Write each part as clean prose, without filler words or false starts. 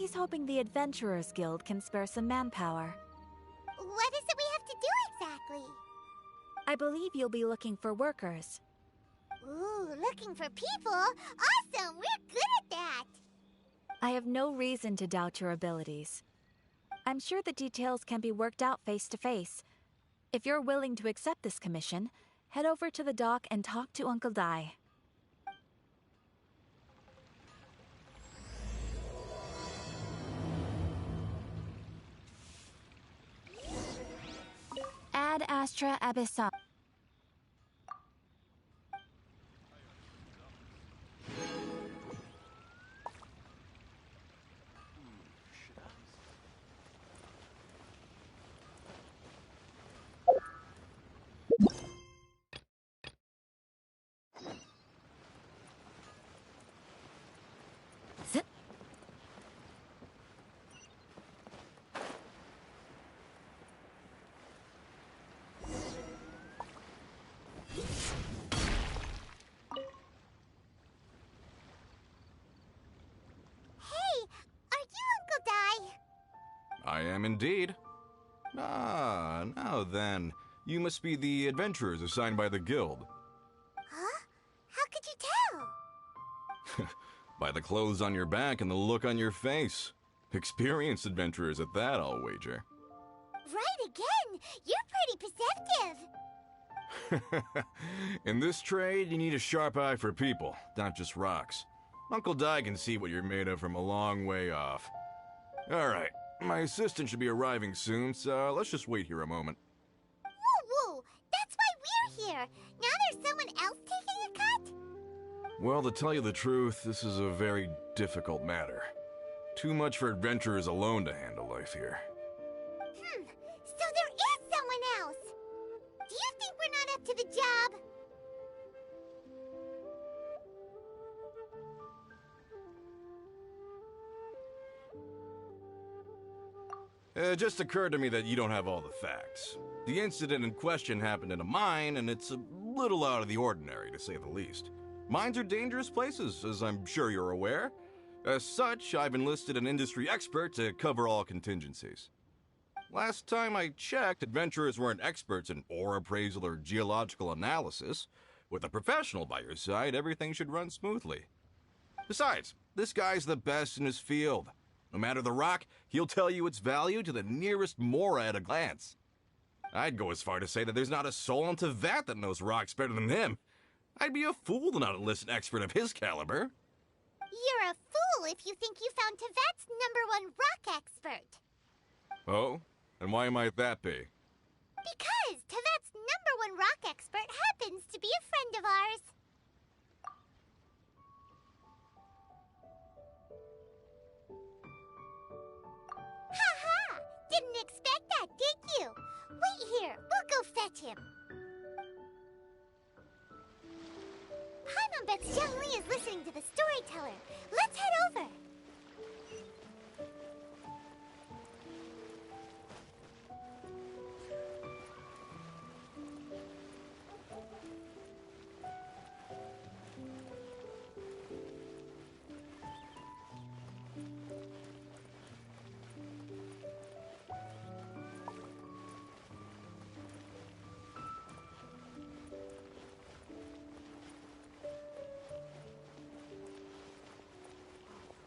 he's hoping the Adventurers Guild can spare some manpower. What is it we have to do exactly? I believe you'll be looking for workers. Ooh, looking for people? Awesome! We're good at that! I have no reason to doubt your abilities. I'm sure the details can be worked out face to face. If you're willing to accept this commission, head over to the dock and talk to Uncle Dai. Ad Astra Abyssal. I am indeed. Ah, now then. You must be the adventurers assigned by the guild. Huh? How could you tell? By the clothes on your back and the look on your face. Experienced adventurers at that, I'll wager. Right again! You're pretty perceptive! In this trade, you need a sharp eye for people, not just rocks. Uncle Dai can see what you're made of from a long way off. Alright, my assistant should be arriving soon, so let's just wait here a moment. Woo woo! That's why we're here! Now there's someone else taking a cut? Well, to tell you the truth, this is a very difficult matter. Too much for adventurers alone to handle life here. So there is someone else! Do you think we're not up to the job? It just occurred to me that you don't have all the facts. The incident in question happened in a mine, and it's a little out of the ordinary, to say the least. Mines are dangerous places, as I'm sure you're aware. As such, I've enlisted an industry expert to cover all contingencies. Last time I checked, adventurers weren't experts in ore appraisal or geological analysis. With a professional by your side, everything should run smoothly. Besides, this guy's the best in his field. No matter the rock, he'll tell you its value to the nearest mora at a glance. I'd go as far to say that there's not a soul on Teyvat that knows rocks better than him. I'd be a fool to not enlist an expert of his caliber. You're a fool if you think you found Teyvat's #1 rock expert. Oh? And why might that be? Because Teyvat's #1 rock expert happens to be a friend of ours. Ha! Didn't expect that, did you? Wait here, we'll go fetch him. Paimon bets Zhongli is listening to the storyteller. Let's head over.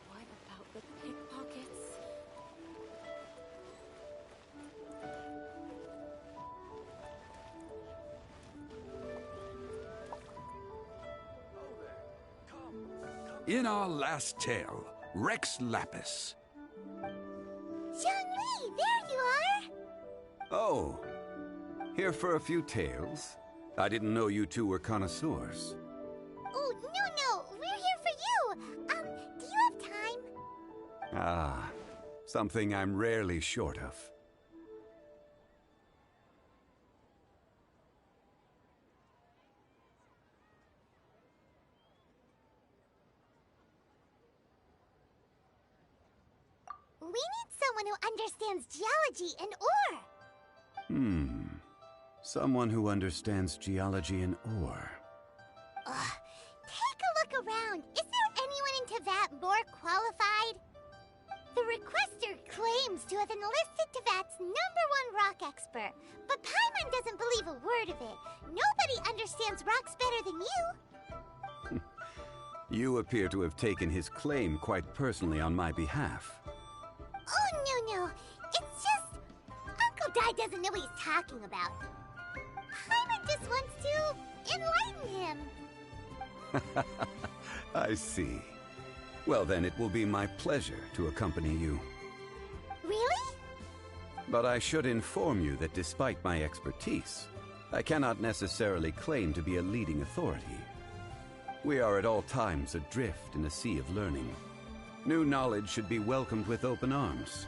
What about the pickpockets? In our last tale, Rex Lapis. Zhongli, there you are! Oh, here for a few tales? I didn't know you two were connoisseurs. Oh, no, we're here for you. Do you have time? Ah, something I'm rarely short of. We need someone who understands geology and ore. Someone who understands geology and ore. Take a look around. Is there anyone in Teyvat more qualified? The requester claims to have enlisted Tevat's #1 rock expert, but Paimon doesn't believe a word of it. Nobody understands rocks better than you. You appear to have taken his claim quite personally on my behalf. Oh, no. It's just... Uncle Dai doesn't know what he's talking about. Paimon just wants to enlighten him. I see. Well, then it will be my pleasure to accompany you. Really? But I should inform you that despite my expertise, I cannot necessarily claim to be a leading authority. We are at all times adrift in a sea of learning. New knowledge should be welcomed with open arms.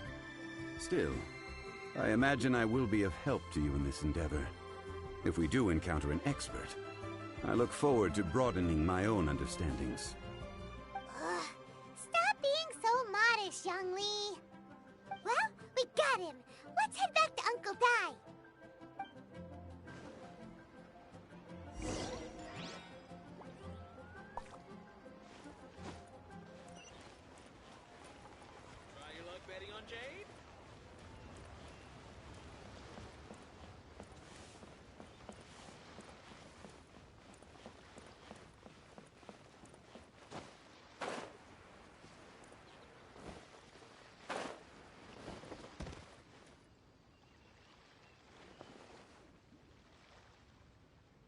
Still, I imagine I will be of help to you in this endeavor. If we do encounter an expert, I look forward to broadening my own understandings. Stop being so modest, Zhongli. Well, we got him. Let's head back to Uncle Dai. Try your luck betting on Jade?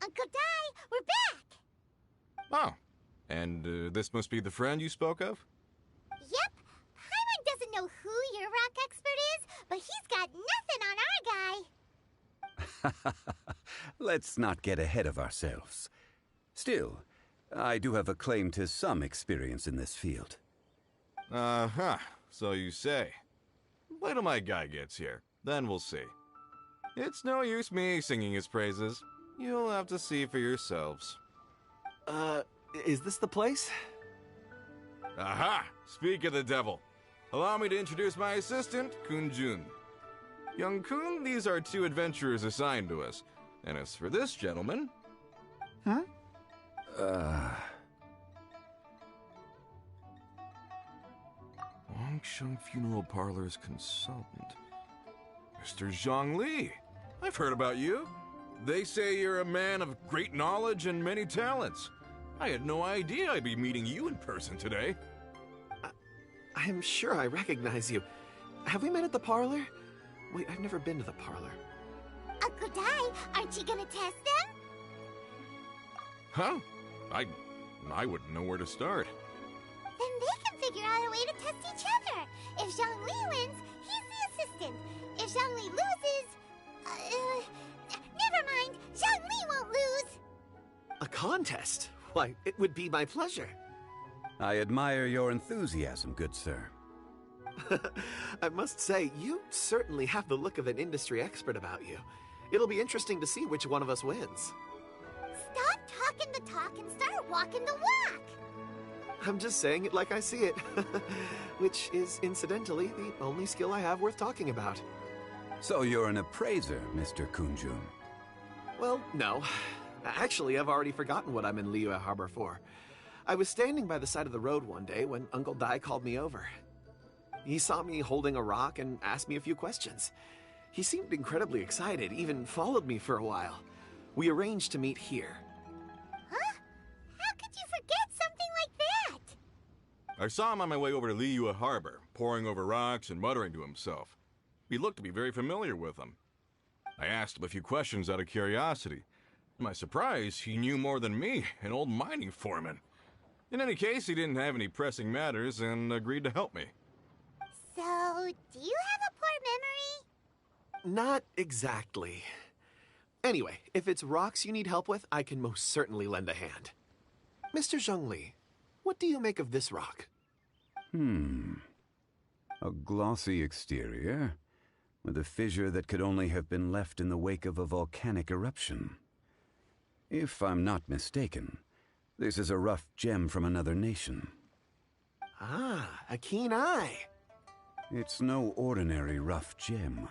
Uncle Dai, we're back! Oh, and this must be the friend you spoke of? Yep. Paimon doesn't know who your rock expert is, but he's got nothing on our guy. Let's not get ahead of ourselves. Still, I do have a claim to some experience in this field. Uh-huh, so you say. Wait till my guy gets here, then we'll see. It's no use me singing his praises. You'll have to see for yourselves. Is this the place? Aha! Speak of the devil. Allow me to introduce my assistant, Kun Jun. Young Kun, these are 2 adventurers assigned to us. And as for this gentleman... Wangsheng Funeral Parlor's consultant. Mr. Zhongli. I've heard about you. They say you're a man of great knowledge and many talents. I had no idea I'd be meeting you in person today. I am sure I recognize you. Have we met at the parlor? Wait, I've never been to the parlor. Uncle Dai, aren't you gonna test them? Huh? I wouldn't know where to start. Then they can figure out a way to test each other. If Zhongli wins, he's the assistant. If Zhongli loses... never mind. Zhongli won't lose. A contest? Why, it would be my pleasure. I admire your enthusiasm, good sir. I must say, you certainly have the look of an industry expert about you. It'll be interesting to see which one of us wins. Stop talking the talk and start walking the walk. I'm just saying it like I see it. Which is, incidentally, the only skill I have worth talking about. So you're an appraiser, Mr. Kun Jun. Well, no. Actually, I've already forgotten what I'm in Liyue Harbor for. I was standing by the side of the road one day when Uncle Dai called me over. He saw me holding a rock and asked me a few questions. He seemed incredibly excited, even followed me for a while. We arranged to meet here. Huh? How could you forget something like that? I saw him on my way over to Liyue Harbor, poring over rocks and muttering to himself. He looked to be very familiar with them. I asked him a few questions out of curiosity. To my surprise, he knew more than me, an old mining foreman. In any case, he didn't have any pressing matters and agreed to help me. So, do you have a poor memory? Not exactly. Anyway, if it's rocks you need help with, I can most certainly lend a hand. Mr. Zhongli, what do you make of this rock? A glossy exterior, with a fissure that could only have been left in the wake of a volcanic eruption. If I'm not mistaken, this is a rough gem from another nation. Ah, a keen eye. It's no ordinary rough gem.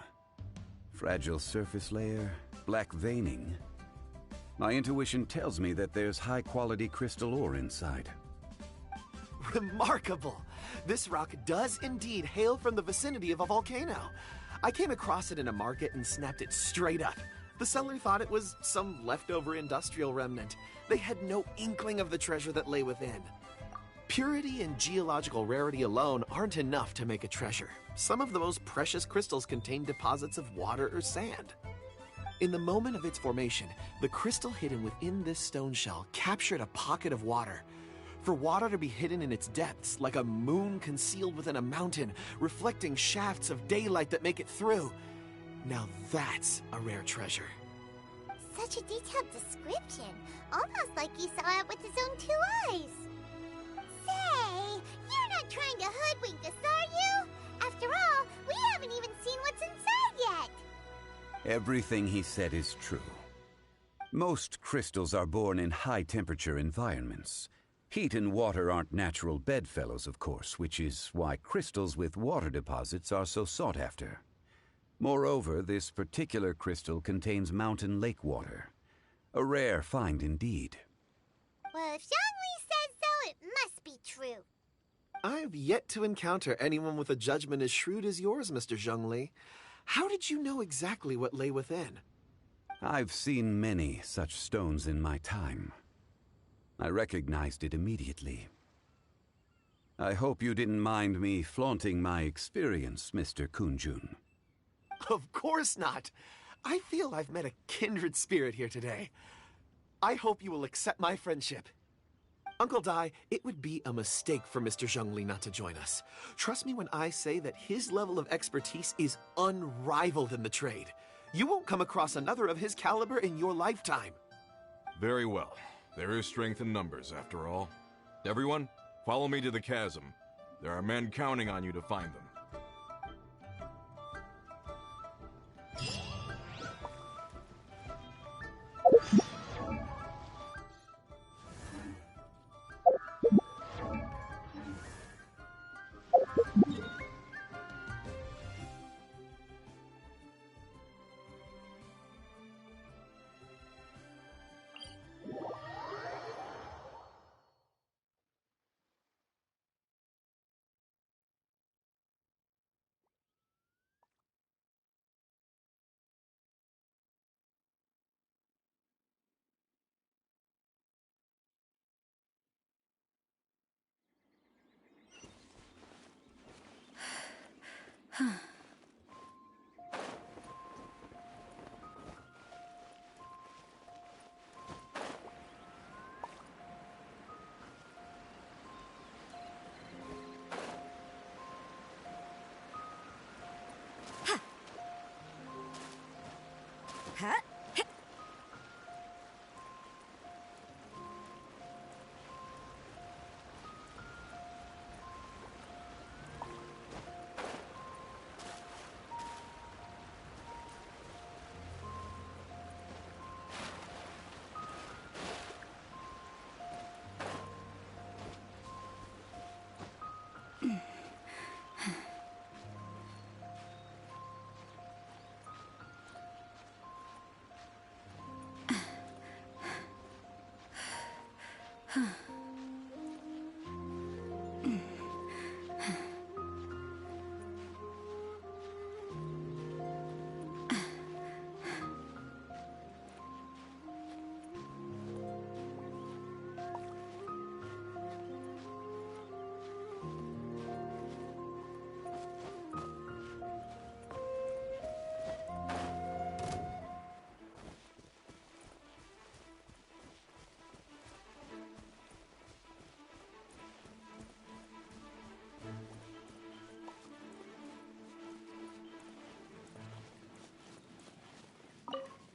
Fragile surface layer, black veining. My intuition tells me that there's high-quality crystal ore inside. Remarkable! This rock does indeed hail from the vicinity of a volcano. I came across it in a market and snapped it straight up. The seller thought it was some leftover industrial remnant. They had no inkling of the treasure that lay within. Purity and geological rarity alone aren't enough to make a treasure. Some of the most precious crystals contain deposits of water or sand. In the moment of its formation, the crystal hidden within this stone shell captured a pocket of water. For water to be hidden in its depths, like a moon concealed within a mountain, reflecting shafts of daylight that make it through. Now that's a rare treasure. Such a detailed description. Almost like he saw it with his own 2 eyes. Say, you're not trying to hoodwink us, are you? After all, we haven't even seen what's inside yet. Everything he said is true. Most crystals are born in high-temperature environments. Heat and water aren't natural bedfellows, of course, which is why crystals with water deposits are so sought after. Moreover, this particular crystal contains mountain lake water. A rare find indeed. Well, if Zhongli says so, it must be true. I've yet to encounter anyone with a judgment as shrewd as yours, Mr. Zhongli. How did you know exactly what lay within? I've seen many such stones in my time. I recognized it immediately. I hope you didn't mind me flaunting my experience, Mr. Kunjun. Of course not. I feel I've met a kindred spirit here today. I hope you will accept my friendship. Uncle Dai, it would be a mistake for Mr. Zhongli not to join us. Trust me when I say that his level of expertise is unrivaled in the trade. You won't come across another of his caliber in your lifetime. Very well. There is strength in numbers, after all. Everyone, follow me to the chasm. There are men counting on you to find them.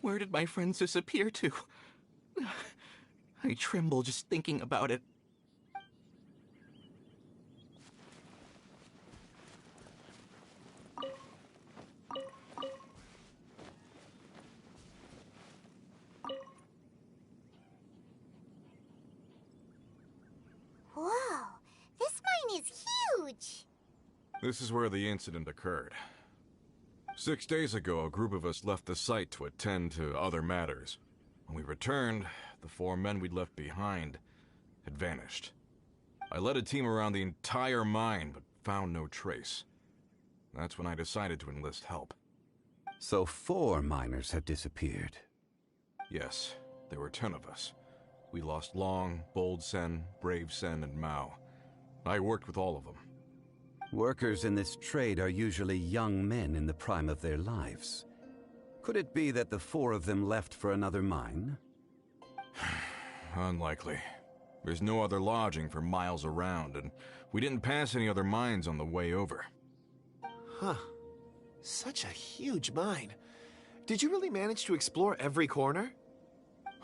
Where did my friends disappear to? I tremble just thinking about it. Whoa, this mine is huge. This is where the incident occurred. 6 days ago, a group of us left the site to attend to other matters. When we returned, the 4 men we'd left behind had vanished. I led a team around the entire mine, but found no trace. That's when I decided to enlist help. So 4 miners had disappeared. Yes, there were 10 of us. We lost Long, Bold Sen, Brave Sen, and Mao. I worked with all of them. Workers in this trade are usually young men in the prime of their lives. Could it be that the 4 of them left for another mine? Unlikely. There's no other lodging for miles around, and we didn't pass any other mines on the way over. Huh. Such a huge mine. Did you really manage to explore every corner?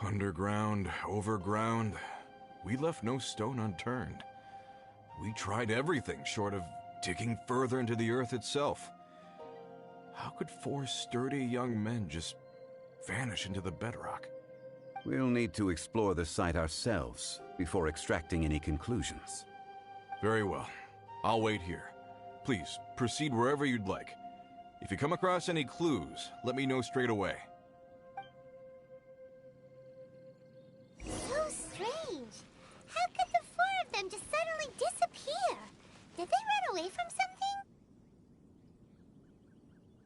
Underground, overground, we left no stone unturned. We tried everything short of digging further into the earth itself. How could 4 sturdy young men just vanish into the bedrock? We'll need to explore the site ourselves before extracting any conclusions. Very well. I'll wait here. Please, proceed wherever you'd like. If you come across any clues, let me know straight away. So strange. How could the 4 of them just suddenly disappear? Did they run away from something?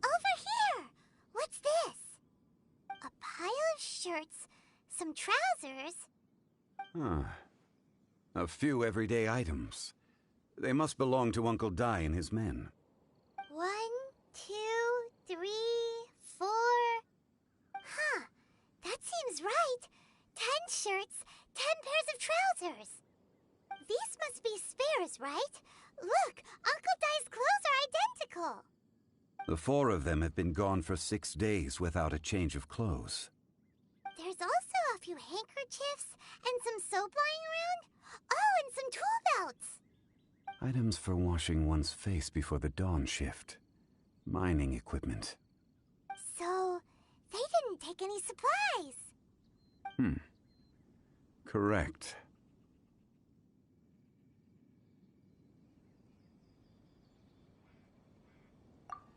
Over here! What's this? A pile of shirts, some trousers. A few everyday items. They must belong to Uncle Dai and his men. 1, 2, 3, 4. Huh, that seems right. 10 shirts, 10 pairs of trousers. These must be spares, right? Look, Uncle Dai's clothes are identical. The 4 of them have been gone for 6 days without a change of clothes. There's also a few handkerchiefs and some soap lying around. Oh, and some tool belts. Items for washing one's face before the dawn shift. Mining equipment. So, they didn't take any supplies. Correct.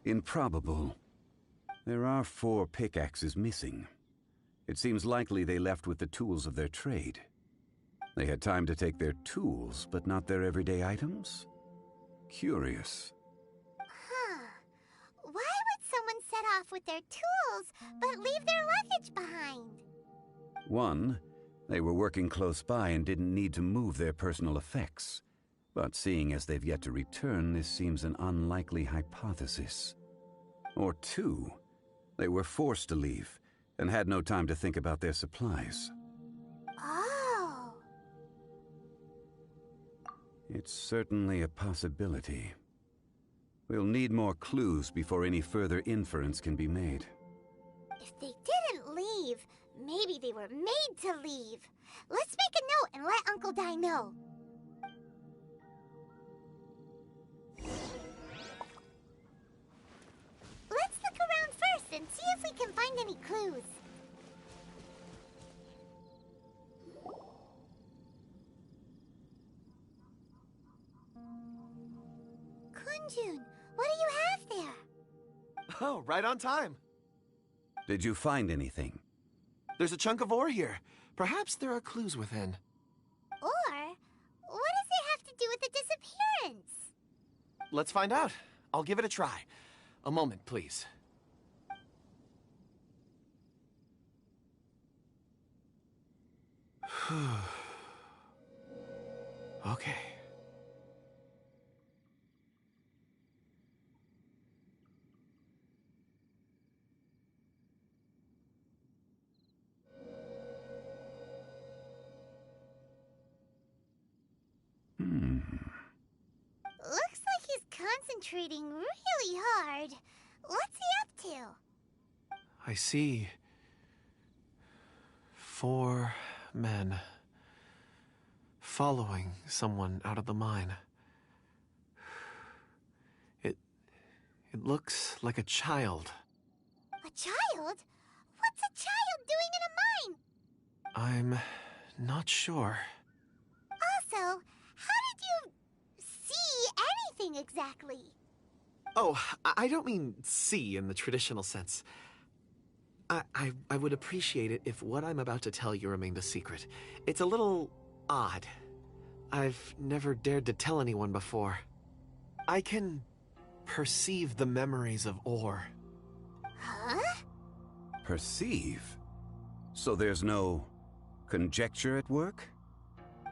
Improbable. There are 4 pickaxes missing. It seems likely they left with the tools of their trade. They had time to take their tools, but not their everyday items? Curious. Huh. Why would someone set off with their tools, but leave their luggage behind? 1, they were working close by and didn't need to move their personal effects. But seeing as they've yet to return, this seems an unlikely hypothesis. Or 2, they were forced to leave and had no time to think about their supplies. Oh. It's certainly a possibility. We'll need more clues before any further inference can be made. If they didn't leave, maybe they were made to leave. Let's make a note and let Uncle Dai know. Let's look around first and see if we can find any clues. Kunjun, what do you have there? Oh, right on time. Did you find anything? There's a chunk of ore here. Perhaps there are clues within. Or, what does it have to do with the disappearance? Let's find out. I'll give it a try. A moment, please. Okay. Looks like he's concentrating really hard. What's he up to? I see 4 men following someone out of the mine. It looks like a child. A child? What's a child doing in a mine? I'm not sure. Also, how did you see anything exactly? Oh, I don't mean see in the traditional sense. I would appreciate it if what I'm about to tell you remained a secret. It's a little odd. I've never dared to tell anyone before. I can perceive the memories of ore. Huh? Perceive? So there's no conjecture at work?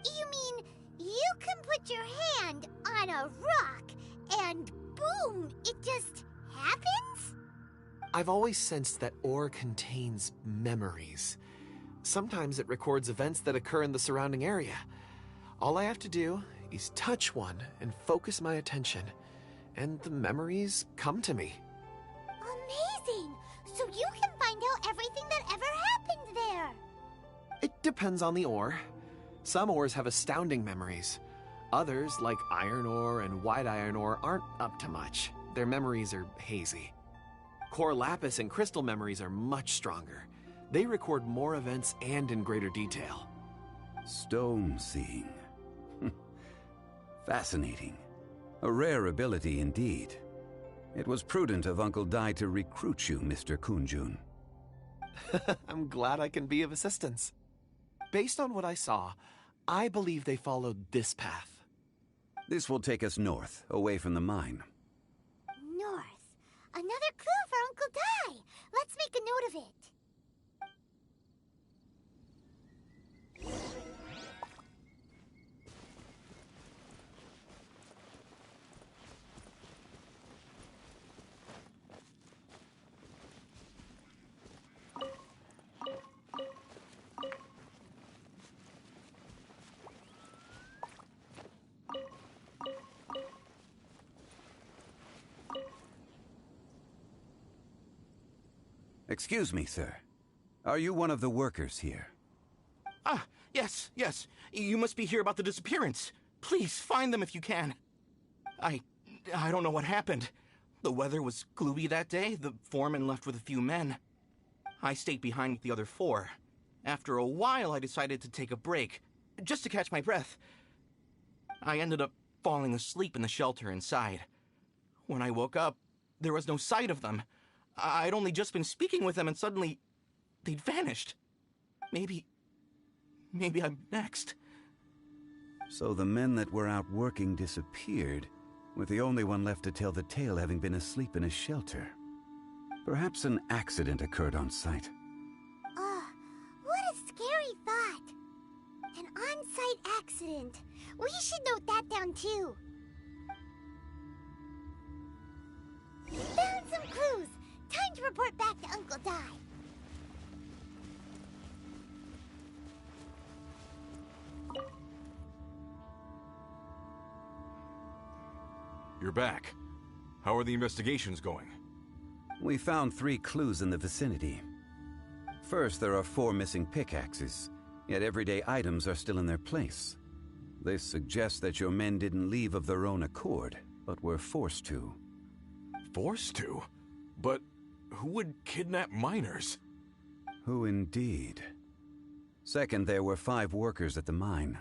You mean you can put your hand on a rock and boom, it just happens? I've always sensed that ore contains memories. Sometimes it records events that occur in the surrounding area. All I have to do is touch one and focus my attention, and the memories come to me. Amazing! So you can find out everything that ever happened there. It depends on the ore. Some ores have astounding memories. Others, like iron ore and white iron ore, aren't up to much. Their memories are hazy. Core lapis and crystal memories are much stronger. They record more events and in greater detail. Stone seeing. Fascinating. A rare ability indeed. It was prudent of Uncle Dai to recruit you, Mr. Kunjun. I'm glad I can be of assistance. Based on what I saw, I believe they followed this path. This will take us north, away from the mine. North. Another clue for Uncle Dai. Let's make a note of it. Excuse me, sir. Are you one of the workers here? Ah, yes. You must be here about the disappearance. Please, find them if you can. I don't know what happened. The weather was gloomy that day. The foreman left with a few men. I stayed behind with the other 4. After a while, I decided to take a break, just to catch my breath. I ended up falling asleep in the shelter inside. When I woke up, there was no sight of them. I'd only just been speaking with them and suddenly they'd vanished. Maybe I'm next. So the men that were out working disappeared, with the only one left to tell the tale having been asleep in a shelter. Perhaps an accident occurred on site. What a scary thought. An on-site accident. We should note that down too. Found some clues. Time to report back to Uncle Dai. You're back. How are the investigations going? We found 3 clues in the vicinity. First, there are 4 missing pickaxes, yet everyday items are still in their place. This suggests that your men didn't leave of their own accord, but were forced to. Forced to? But who would kidnap miners? Who indeed? Second, there were 5 workers at the mine.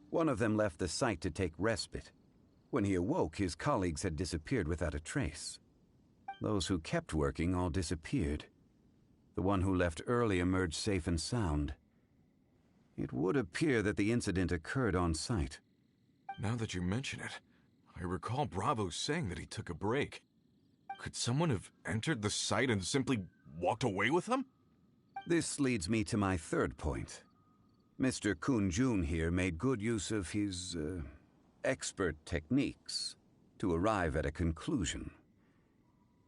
One of them left the site to take respite. When he awoke, his colleagues had disappeared without a trace. Those who kept working all disappeared. The one who left early emerged safe and sound. It would appear that the incident occurred on site. Now that you mention it, I recall Bravo saying that he took a break. Could someone have entered the site and simply walked away with them? This leads me to my third point. Mr. Kunjun here made good use of his, expert techniques to arrive at a conclusion.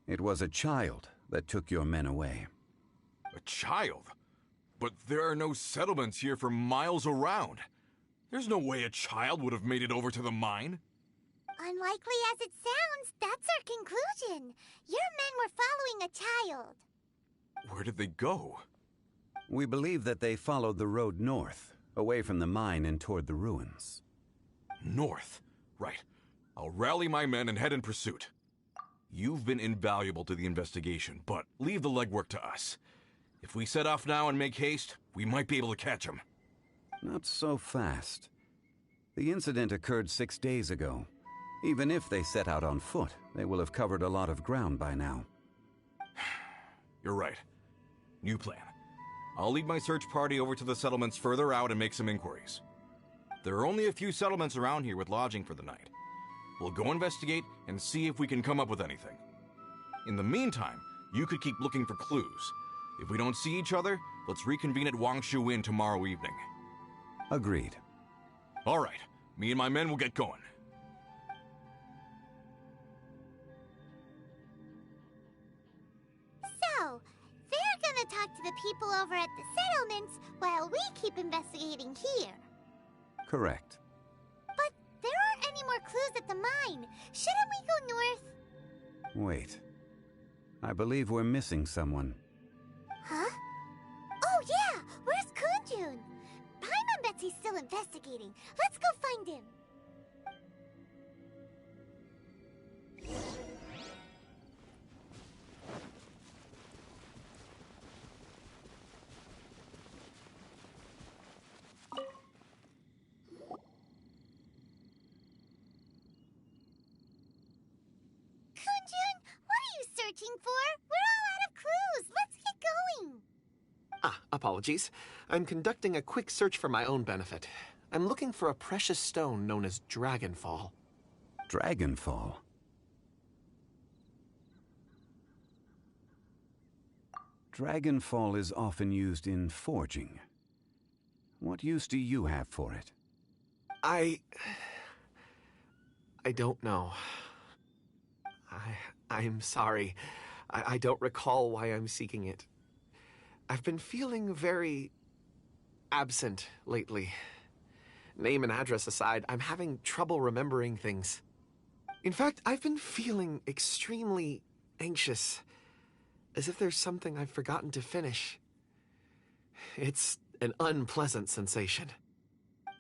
It was a child that took your men away. A child? But there are no settlements here for miles around. There's no way a child would have made it over to the mine. Unlikely as it sounds, that's our conclusion. Your men were following a child. Where did they go? We believe that they followed the road north, away from the mine and toward the ruins. North. Right. I'll rally my men and head in pursuit. You've been invaluable to the investigation, but leave the legwork to us. If we set off now and make haste, we might be able to catch them. Not so fast. The incident occurred 6 days ago. Even if they set out on foot, they will have covered a lot of ground by now. You're right. New plan. I'll lead my search party over to the settlements further out and make some inquiries. There are only a few settlements around here with lodging for the night. We'll go investigate and see if we can come up with anything. In the meantime, you could keep looking for clues. If we don't see each other, let's reconvene at Wangshu Inn tomorrow evening. Agreed. All right, me and my men will get going. So, they're gonna talk to the people over at the settlements while we keep investigating here. Correct. But there aren't any more clues at the mine. Shouldn't we go north? Wait. I believe we're missing someone. Huh? Oh yeah! Where's Kunjun? Paimon bets he's still investigating. Let's go find him. Kunjun, what are you searching for? We're all out of clues. Let's get going. Apologies. I'm conducting a quick search for my own benefit. I'm looking for a precious stone known as Dragonfall. Dragonfall? Dragonfall is often used in forging. What use do you have for it? I don't know. I'm sorry. I don't recall why I'm seeking it. I've been feeling very absent lately. Name and address aside, I'm having trouble remembering things. In fact, I've been feeling extremely anxious, as if there's something I've forgotten to finish. It's an unpleasant sensation.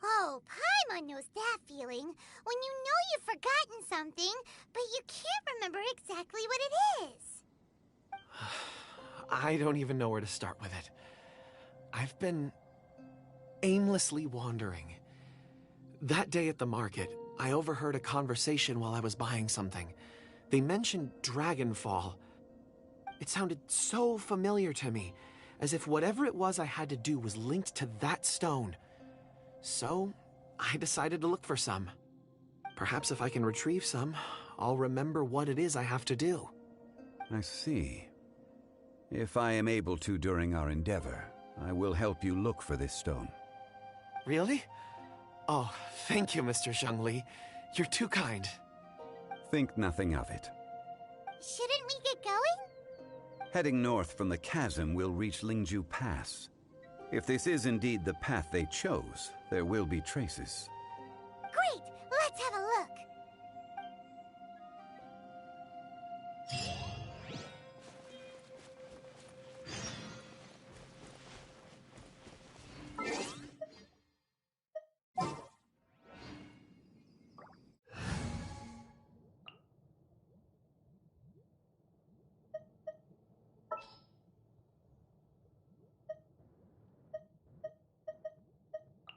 Oh, Paimon knows that feeling. When you know you've forgotten something, but you can't remember exactly what it is. I don't even know where to start with it. I've been aimlessly wandering. That day at the market, I overheard a conversation while I was buying something. They mentioned Dragonfall. It sounded so familiar to me, as if whatever it was I had to do was linked to that stone. So, I decided to look for some. Perhaps if I can retrieve some, I'll remember what it is I have to do. I see. If I am able to during our endeavor, I will help you look for this stone. Really? Oh, thank you, Mr. Zhongli. You're too kind. Think nothing of it. Shouldn't we get going? Heading north from the chasm, we'll reach Lingju Pass. If this is indeed the path they chose, there will be traces. Great! Let's have a look.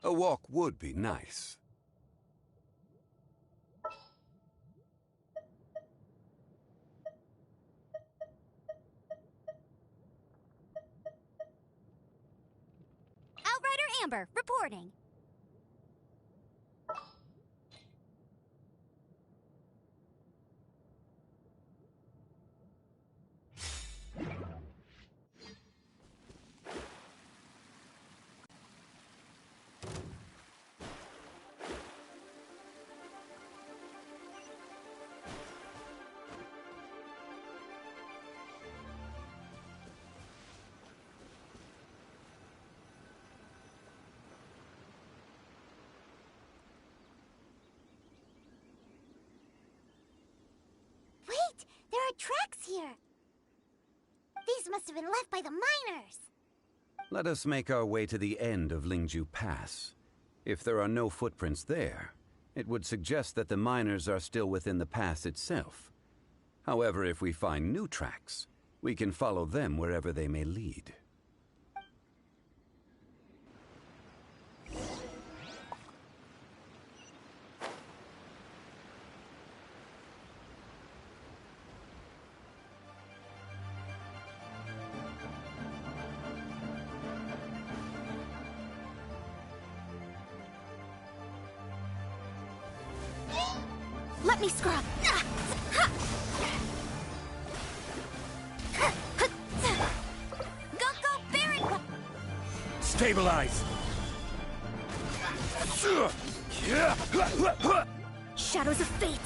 A walk would be nice. Outrider Amber, reporting. Wait! There are tracks here! These must have been left by the miners! Let us make our way to the end of Lingju Pass. If there are no footprints there, it would suggest that the miners are still within the pass itself. However, if we find new tracks, we can follow them wherever they may lead. me scrub. Go, Baron! Stabilize! Shadows of Fate!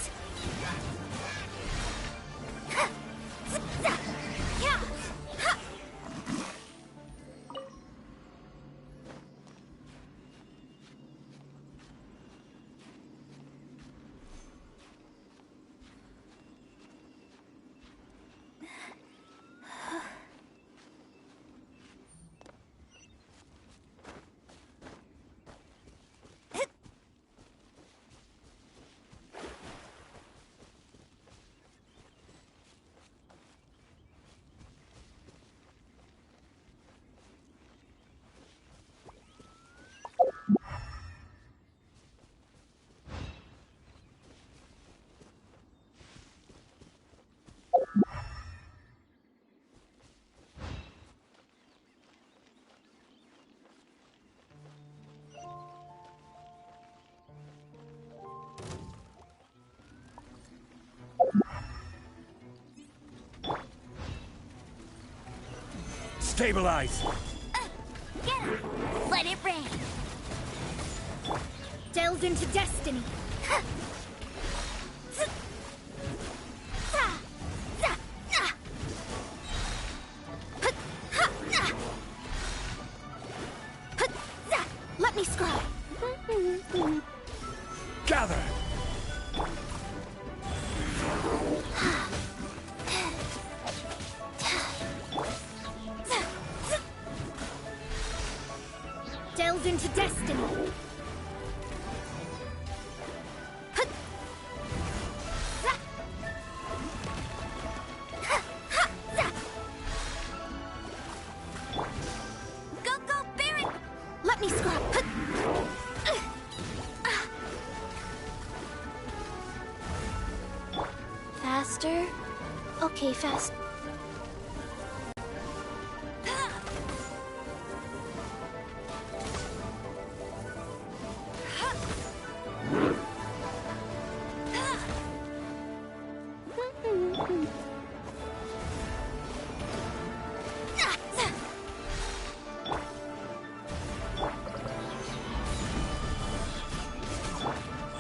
Stabilize! Get him! Let it rain! Delve into destiny! Let me scry! Gather! Delve into destiny! Go, Baron! Let me scrub! Faster? Okay, fast.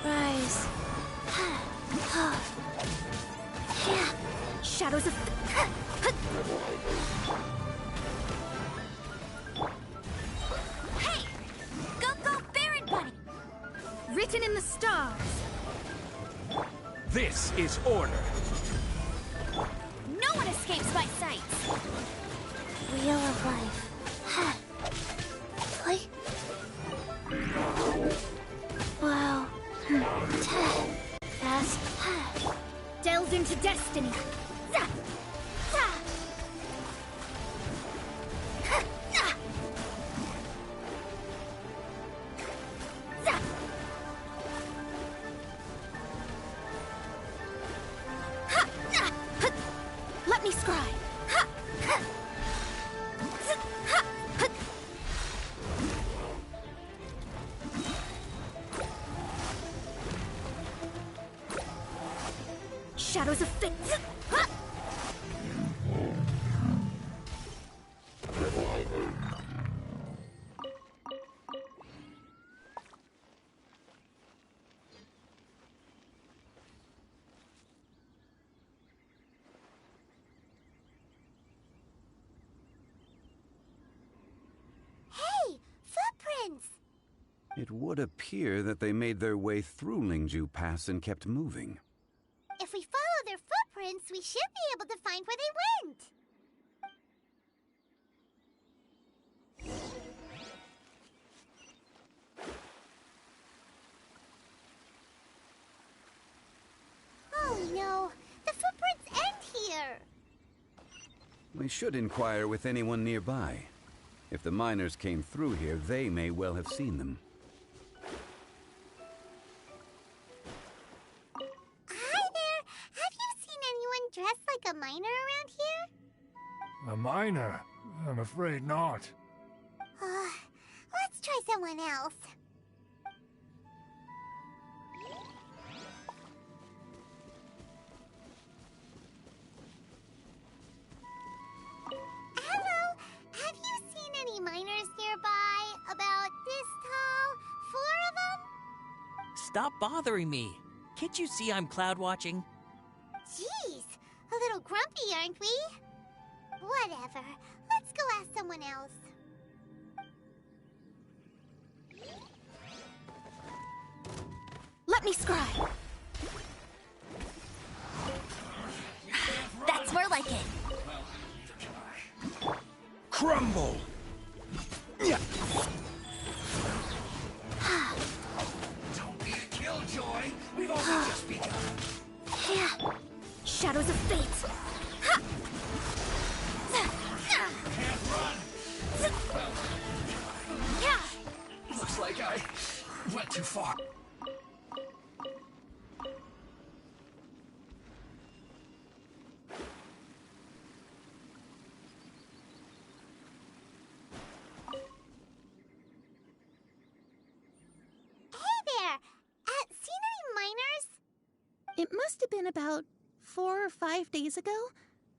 Rise. Shadows of... Hey! Go, Baron Bunny! Written in the stars. This is order. No one escapes my sight. Wheel of life. Play. Wow. Fast. Delve into destiny. Let me scry. Shadows of Fate. Hey, footprints! It would appear that they made their way through Lingju Pass and kept moving. If we follow their footprints, we should be able to find where they went. Oh no, the footprints end here. We should inquire with anyone nearby. If the miners came through here, they may well have seen them. Hi there! Have you seen anyone dressed like a miner around here? A miner? I'm afraid not. Let's try someone else. stop bothering me. Can't you see I'm cloud watching? Jeez, a little grumpy, aren't we? Whatever. Let's go ask someone else. Let me scry. That's more like it. Crumble! Yeah. Don't be a killjoy. We've only just begun. Yeah. Shadows of fate. Ha! Can't run. Yeah. Looks like I went too far. It must have been about 4 or 5 days ago.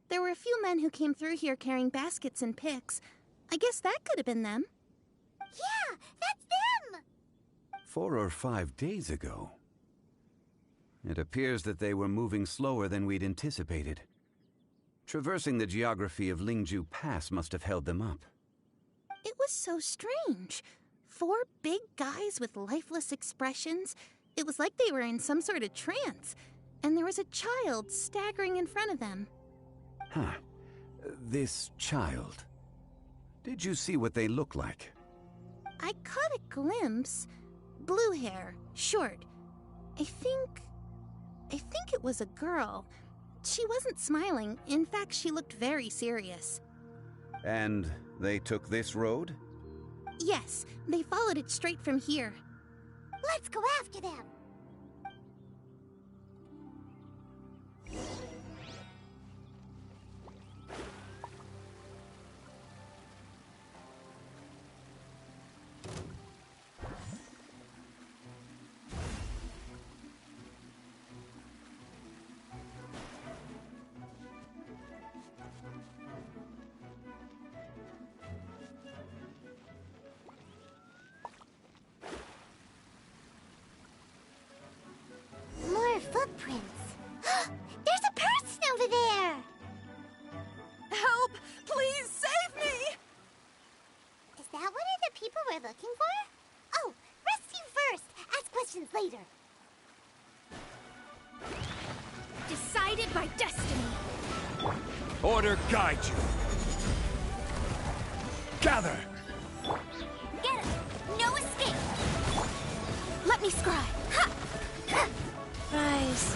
There were a few men who came through here carrying baskets and picks. I guess that could have been them. Yeah, that's them! 4 or 5 days ago. It appears that they were moving slower than we'd anticipated. Traversing the geography of Lingju Pass must have held them up. It was so strange. 4 big guys with lifeless expressions. It was like they were in some sort of trance. And there was a child staggering in front of them. Huh. This child. Did you see what they look like? I caught a glimpse. Blue hair, short. I think it was a girl. She wasn't smiling. In fact, she looked very serious. And they took this road? Yes, they followed it straight from here. Let's go after them. More footprints. There's a person over there! Help! Please save me! Is that one of the people we're looking for? Oh, rescue first. Ask questions later. Decided by destiny. Order guide you. Gather! Get him! No escape! Let me scry. Ha! Rise.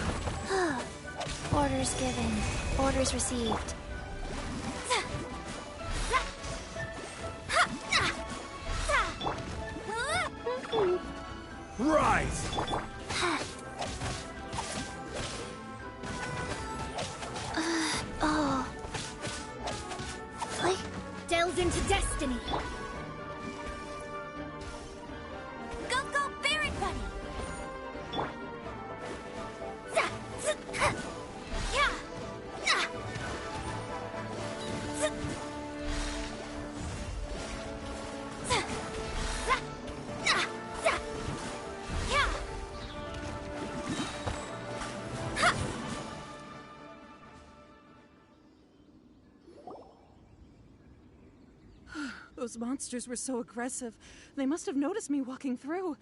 Orders given. Orders received. Rise! Oh. Delved into destiny. Go, go, Barret Bunny! Those monsters were so aggressive. They must have noticed me walking through.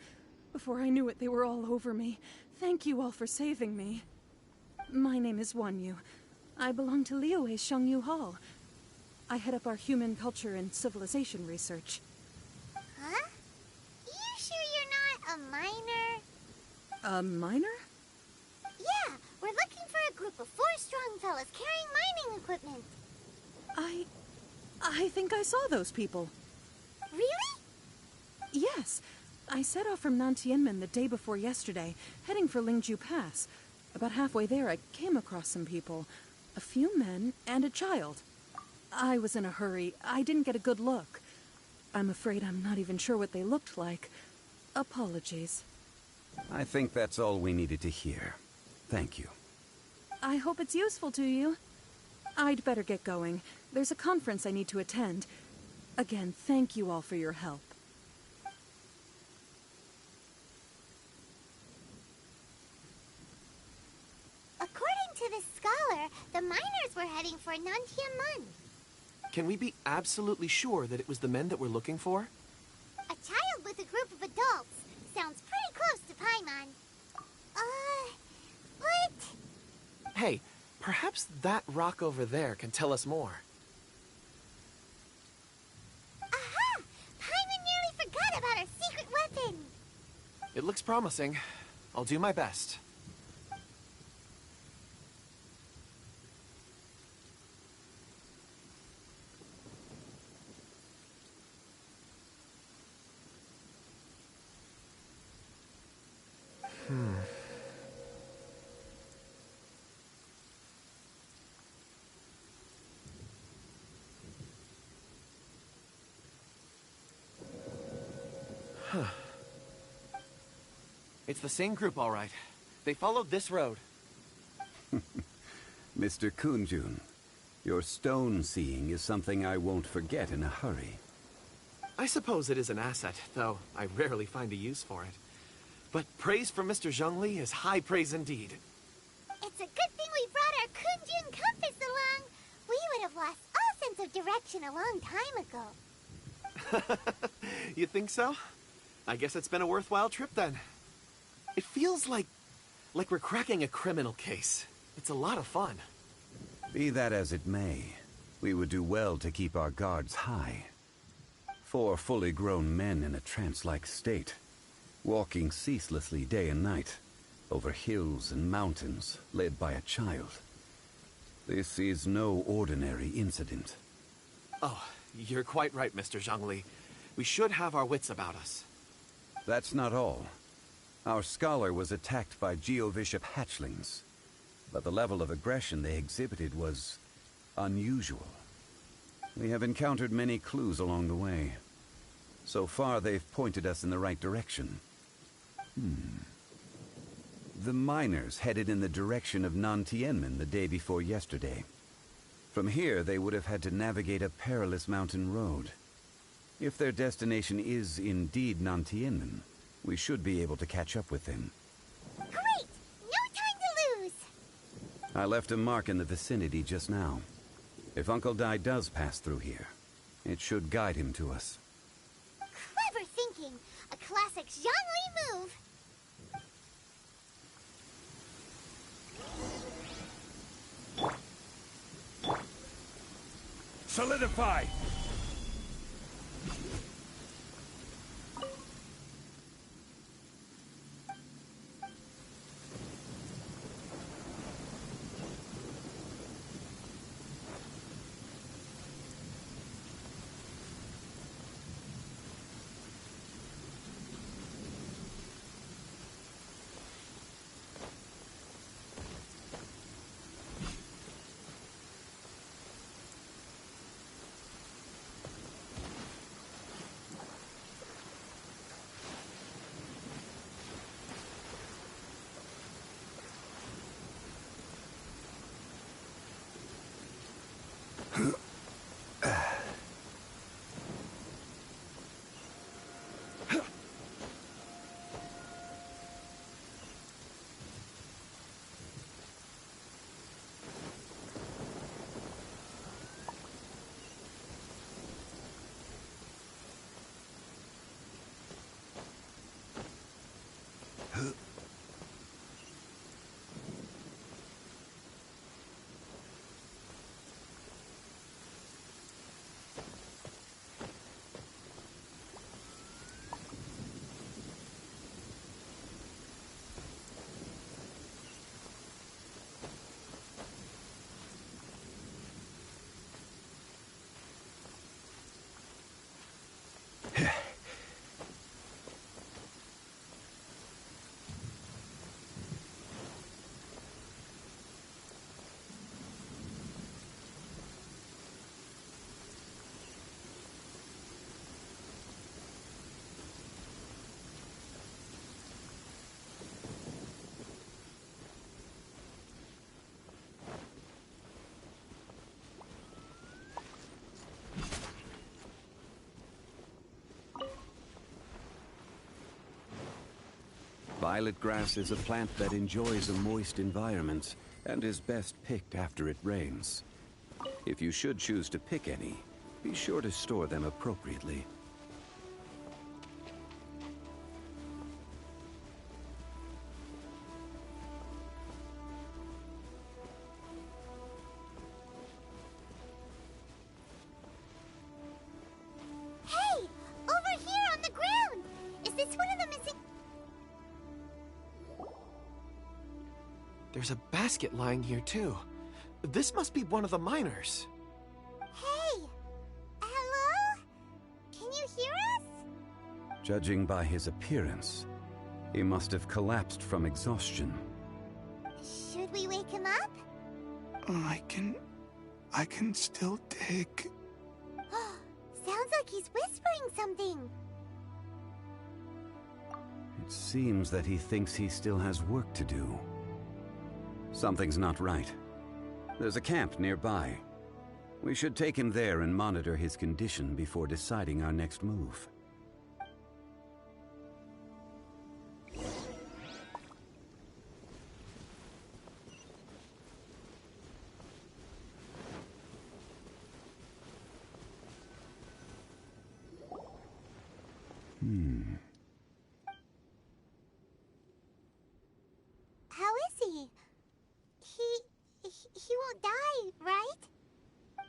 Before I knew it, they were all over me. Thank you all for saving me. My name is Wanyu. I belong to Liyue's Shangyu Hall. I head up our human culture and civilization research. Huh? You sure you're not a miner? A miner? Yeah, we're looking for a group of 4 strong fellas carrying mining equipment. I think I saw those people. Really? Yes. I set off from Nantianmen the day before yesterday, heading for Lingju Pass. About halfway there, I came across some people. A few men and a child. I was in a hurry. I didn't get a good look. I'm afraid I'm not even sure what they looked like. Apologies. I think that's all we needed to hear. Thank you. I hope it's useful to you. I'd better get going. There's a conference I need to attend. Again, thank you all for your help. we're heading for Nantian Mun. Can we be absolutely sure that it was the men that we're looking for? A child with a group of adults. Sounds pretty close to Paimon. What? Hey, perhaps that rock over there can tell us more. Aha! Paimon nearly forgot about our secret weapon! It looks promising. I'll do my best. It's the same group, all right. They followed this road. Mr. Kunjun, your stone seeing is something I won't forget in a hurry. I suppose it is an asset, though I rarely find a use for it. But praise from Mr. Zhongli is high praise indeed. It's a good thing we brought our Kunjun compass along. We would have lost all sense of direction a long time ago. You think so? I guess it's been a worthwhile trip then. It feels like we're cracking a criminal case. It's a lot of fun. Be that as it may, we would do well to keep our guards high. 4 fully grown men in a trance-like state, walking ceaselessly day and night, over hills and mountains, led by a child. This is no ordinary incident. Oh, you're quite right, Mr. Zhongli. We should have our wits about us. That's not all. Our scholar was attacked by Geovishap hatchlings, but the level of aggression they exhibited was unusual. We have encountered many clues along the way. So far, they've pointed us in the right direction. The miners headed in the direction of Nantianmen the day before yesterday. From here, they would have had to navigate a perilous mountain road. If their destination is indeed Nantianmen, we should be able to catch up with them. Great! No time to lose! I left a mark in the vicinity just now. If Uncle Dai does pass through here, it should guide him to us. Clever thinking! A classic Zhongli move! Solidify! Violet grass is a plant that enjoys a moist environment and is best picked after it rains. If you should choose to pick any, be sure to store them appropriately. Hey! Over here on the ground! Is this one of the missing... There's a basket lying here, too. This must be one of the miners. Hey! Hello? Can you hear us? Judging by his appearance, he must have collapsed from exhaustion. Should we wake him up? I can still dig. Sounds like he's whispering something. It seems that he thinks he still has work to do. Something's not right. There's a camp nearby. We should take him there and monitor his condition before deciding our next move. How is he? He won't die, right?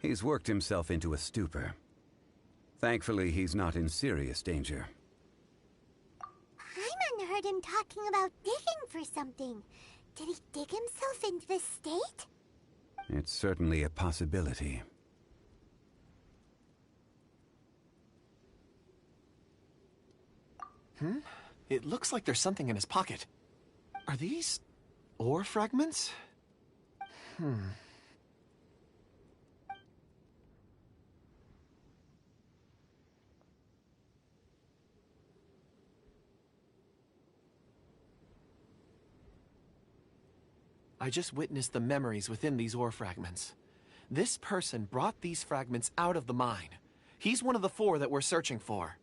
He's worked himself into a stupor. Thankfully, he's not in serious danger. Paimon heard him talking about digging for something. Did he dig himself into this state? It's certainly a possibility. It looks like there's something in his pocket. Are these ore fragments? I just witnessed the memories within these ore fragments. This person brought these fragments out of the mine. He's one of the 4 that we're searching for.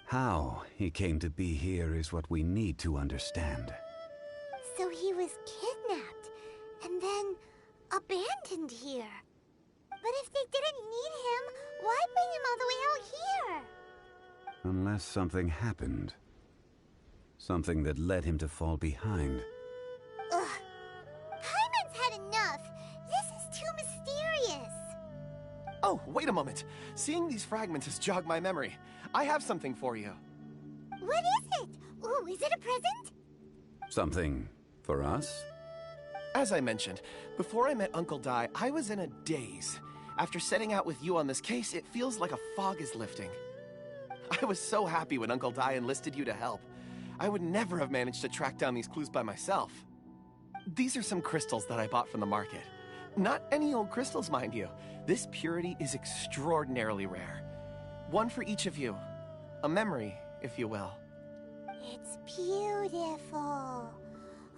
How he came to be here is what we need to understand. So he was kidnapped and then abandoned here. But if they didn't need him, why bring him all the way out here? Unless something happened. Something that led him to fall behind. Ugh. Paimon's had enough. This is too mysterious. Oh, wait a moment. Seeing these fragments has jogged my memory. I have something for you. What is it? Ooh, is it a present? Something for us? As I mentioned, before I met Uncle Dai, I was in a daze. After setting out with you on this case, it feels like a fog is lifting. I was so happy when Uncle Dai enlisted you to help. I would never have managed to track down these clues by myself. These are some crystals that I bought from the market. Not any old crystals, mind you. This purity is extraordinarily rare. One for each of you. A memory, if you will. It's beautiful.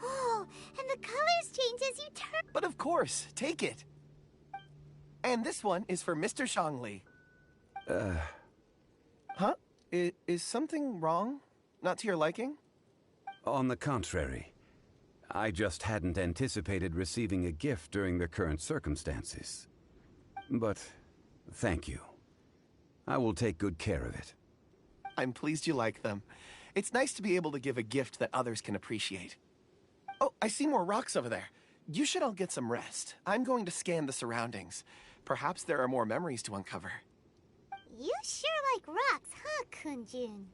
Oh, and the colors change as you turn. But of course, take it. And this one is for Mr. Zhongli. Huh? Is something wrong? Not to your liking? On the contrary. I just hadn't anticipated receiving a gift during the current circumstances. But thank you. I will take good care of it. I'm pleased you like them. It's nice to be able to give a gift that others can appreciate. Oh, I see more rocks over there. You should all get some rest. I'm going to scan the surroundings. Perhaps there are more memories to uncover. You sure like rocks, huh, Kunjun?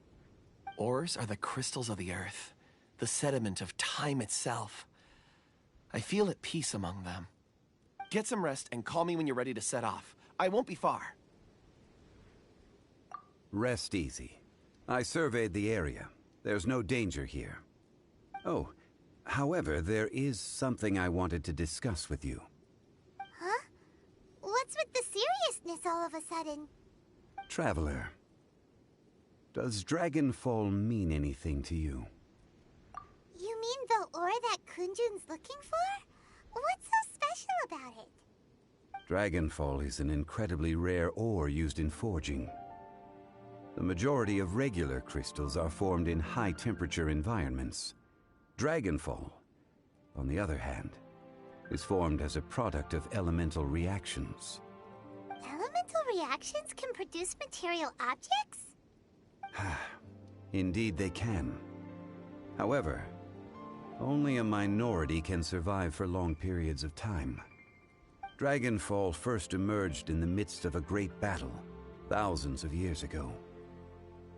Ores are the crystals of the earth, the sediment of time itself. I feel at peace among them. Get some rest and call me when you're ready to set off. I won't be far. Rest easy. I surveyed the area. There's no danger here. Oh, however, there is something I wanted to discuss with you. Huh? What's with the seriousness all of a sudden? Traveler, does Dragonfall mean anything to you? You mean the ore that Kunjun's looking for? What's so special about it? Dragonfall is an incredibly rare ore used in forging. The majority of regular crystals are formed in high-temperature environments. Dragonfall, on the other hand, is formed as a product of elemental reactions. Elemental reactions can produce material objects? Indeed they can. However, only a minority can survive for long periods of time. Dragonfall first emerged in the midst of a great battle, thousands of years ago.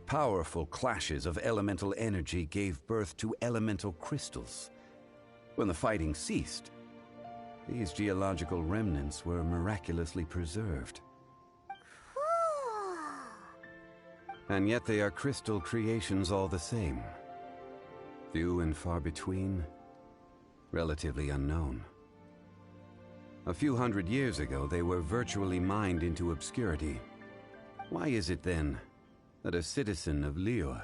Powerful clashes of elemental energy gave birth to elemental crystals. When the fighting ceased, these geological remnants were miraculously preserved. Cool. And yet they are crystal creations all the same. Few and far between, relatively unknown. A few hundred years ago, they were virtually mined into obscurity. Why is it then that a citizen of Liyue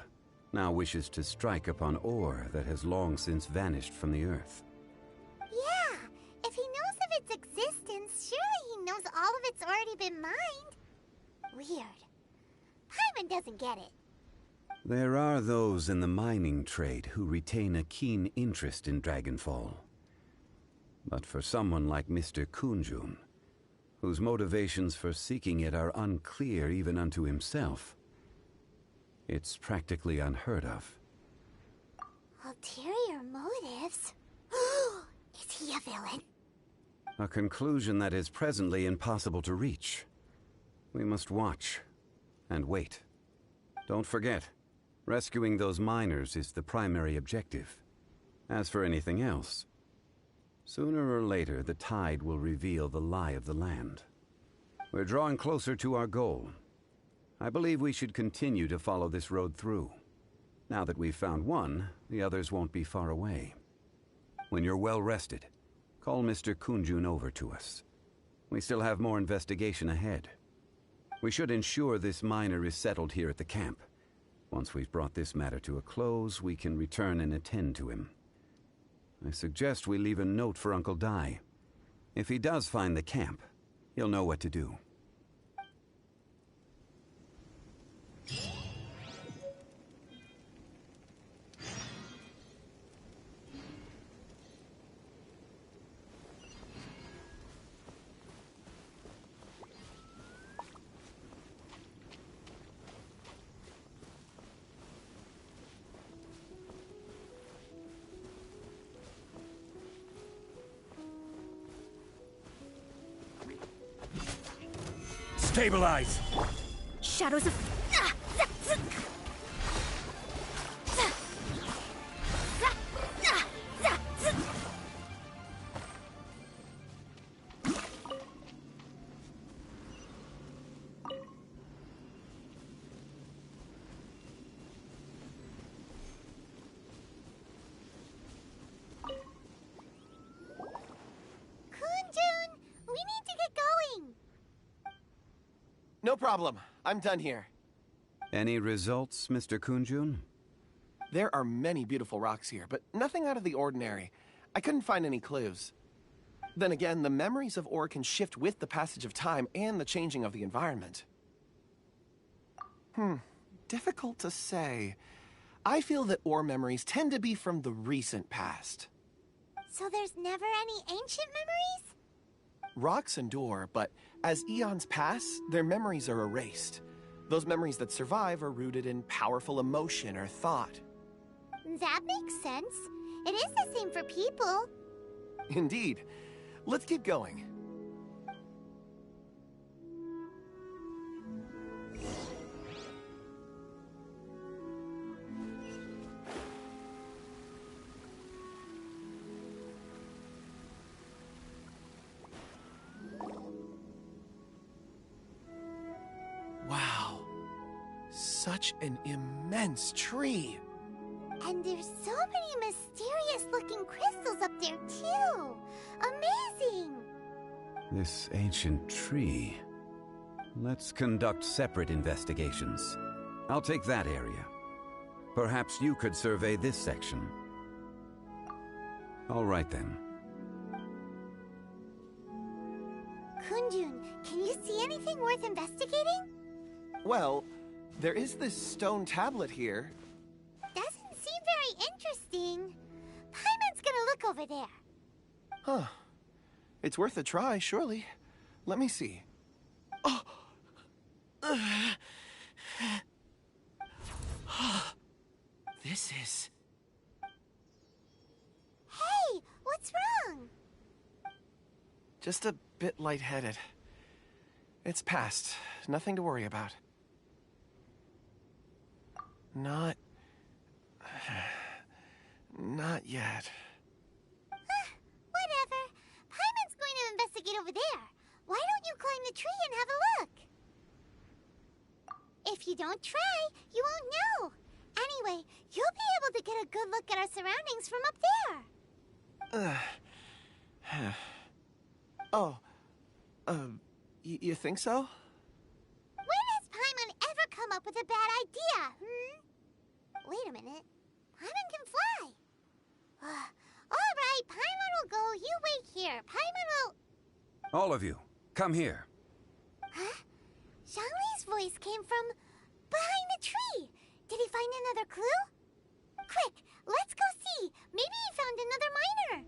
now wishes to strike upon ore that has long since vanished from the earth? Yeah, if he knows of its existence, surely he knows all of it's already been mined. Weird. Paimon doesn't get it. There are those in the mining trade who retain a keen interest in Dragonfall. But for someone like Mr. Kunjun, whose motivations for seeking it are unclear even unto himself, it's practically unheard of. Ulterior motives? Is he a villain? A conclusion that is presently impossible to reach. We must watch and wait. Don't forget, rescuing those miners is the primary objective. As for anything else, sooner or later the tide will reveal the lie of the land. We're drawing closer to our goal. I believe we should continue to follow this road through. Now that we've found one, the others won't be far away. When you're well rested, call Mr. Kunjun over to us. We still have more investigation ahead. We should ensure this miner is settled here at the camp. Once we've brought this matter to a close, we can return and attend to him. I suggest we leave a note for Uncle Dai. If he does find the camp, he'll know what to do. Stabilize! Shadows of... Kunjun, we need to get going. No problem. I'm done here. Any results, Mr. Kunjun? There are many beautiful rocks here, but nothing out of the ordinary. I couldn't find any clues. Then again, the memories of ore can shift with the passage of time and the changing of the environment. Difficult to say. I feel that ore memories tend to be from the recent past. So there's never any ancient memories? Rocks endure, but as eons pass, their memories are erased. Those memories that survive are rooted in powerful emotion or thought. That makes sense. It is the same for people. Indeed. Let's keep going. Wow. Such an immense tree. And there's so many mysterious-looking crystals up there, too. Amazing! This ancient tree. Let's conduct separate investigations. I'll take that area. Perhaps you could survey this section. All right, then. Kunjun, can you see anything worth investigating? Well, there is this stone tablet here. Doesn't seem very interesting. Paimon's gonna look over there. Huh. It's worth a try, surely. Let me see. Oh! This is... Hey, what's wrong? just a bit lightheaded. It's past. Nothing to worry about. Not yet. Whatever. Paimon's going to investigate over there. Why don't you climb the tree and have a look? If you don't try, you won't know. Anyway, you'll be able to get a good look at our surroundings from up there. You think so? When has Paimon ever come up with a bad idea, Wait a minute. Paimon can fly. All right, Paimon will go. You wait here. Paimon will... All of you, come here. Huh? Zhongli's voice came from behind the tree. Did he find another clue? Quick, let's go see. Maybe he found another miner.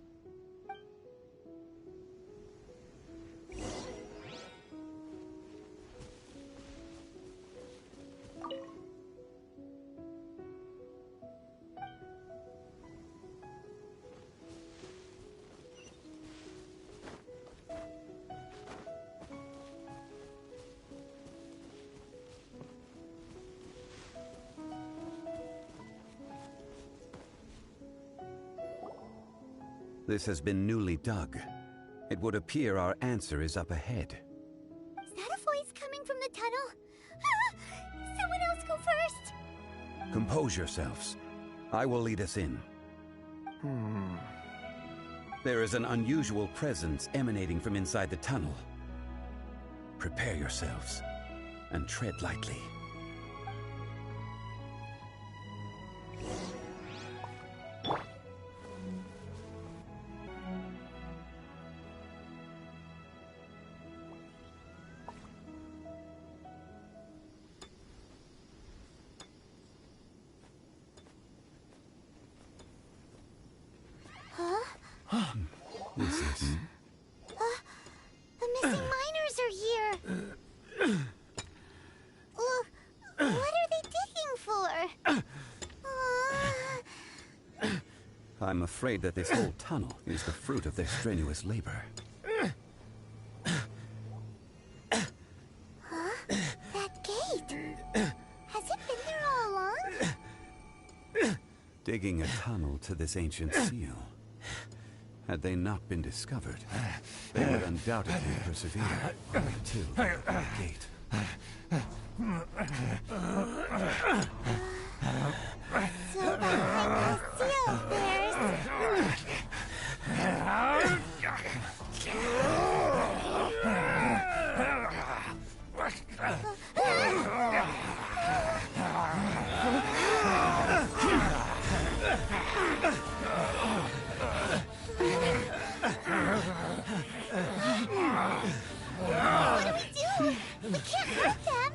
This has been newly dug. It would appear our answer is up ahead. Is that a voice coming from the tunnel? Someone else go first! Compose yourselves. I will lead us in. There is an unusual presence emanating from inside the tunnel. Prepare yourselves and tread lightly. The missing miners are here. What are they digging for? I'm afraid that this whole tunnel is the fruit of their strenuous labor. That gate. Has it been there all along? Digging a tunnel to this ancient seal. Had they not been discovered, they would undoubtedly persevere until the gate. So behind the seal, there's... What do we do? We can't hurt them!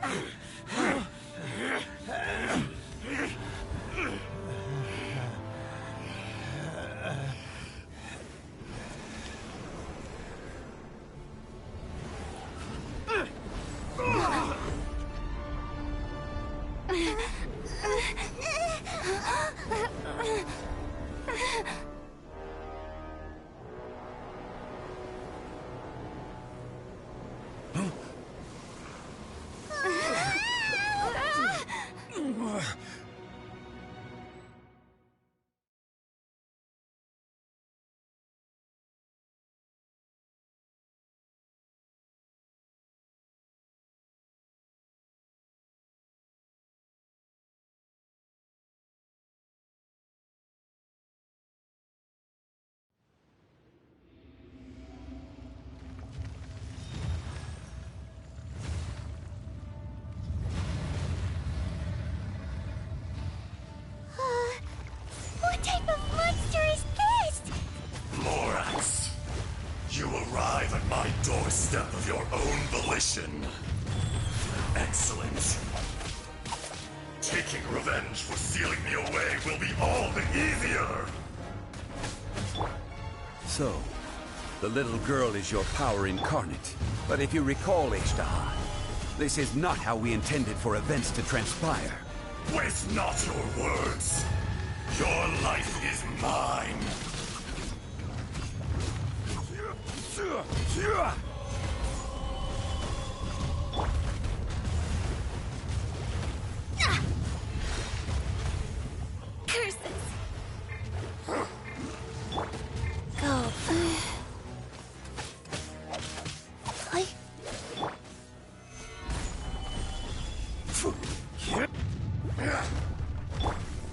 What type of monster is this? Lorax, you arrive at my doorstep of your own volition. Excellent. Taking revenge for sealing me away will be all the easier. So, the little girl is your power incarnate. But if you recall, Ishtar, This is not how we intended for events to transpire. Waste not your words. Your life is mine. Curses! Go.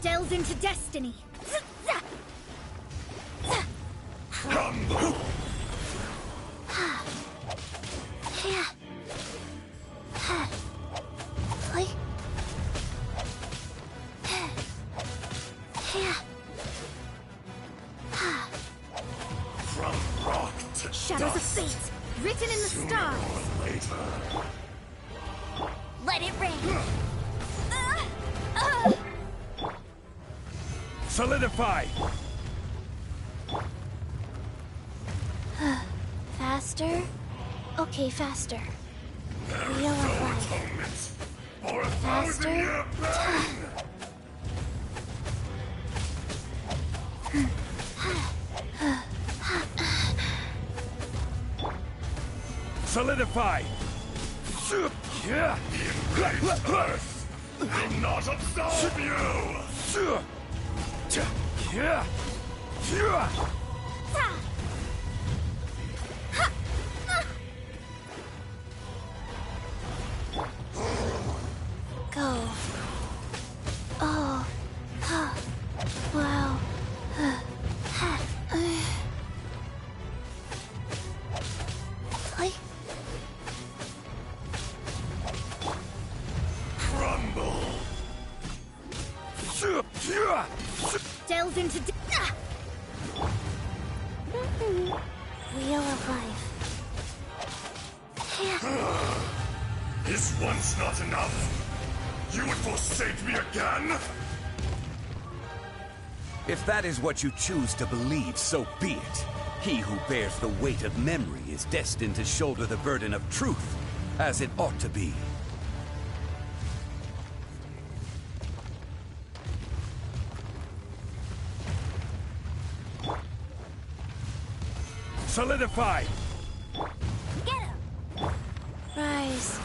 Delves into destiny. Rumble. From rock to Shadows of dust. fate, written in the Sooner stars. or later. Let it rain. Solidify. Faster? Okay, faster. Wheel of life. Atonement for a Faster? 1,000-year pain. Solidify. The enraged earth will not absolve you. Go. Oh. Wow. Crumble. Delves into Wheel of life. Is once not enough? You would forsake me again? If that is what you choose to believe, so be it. He who bears the weight of memory is destined to shoulder the burden of truth, as it ought to be. Solidify! Get him! Rise.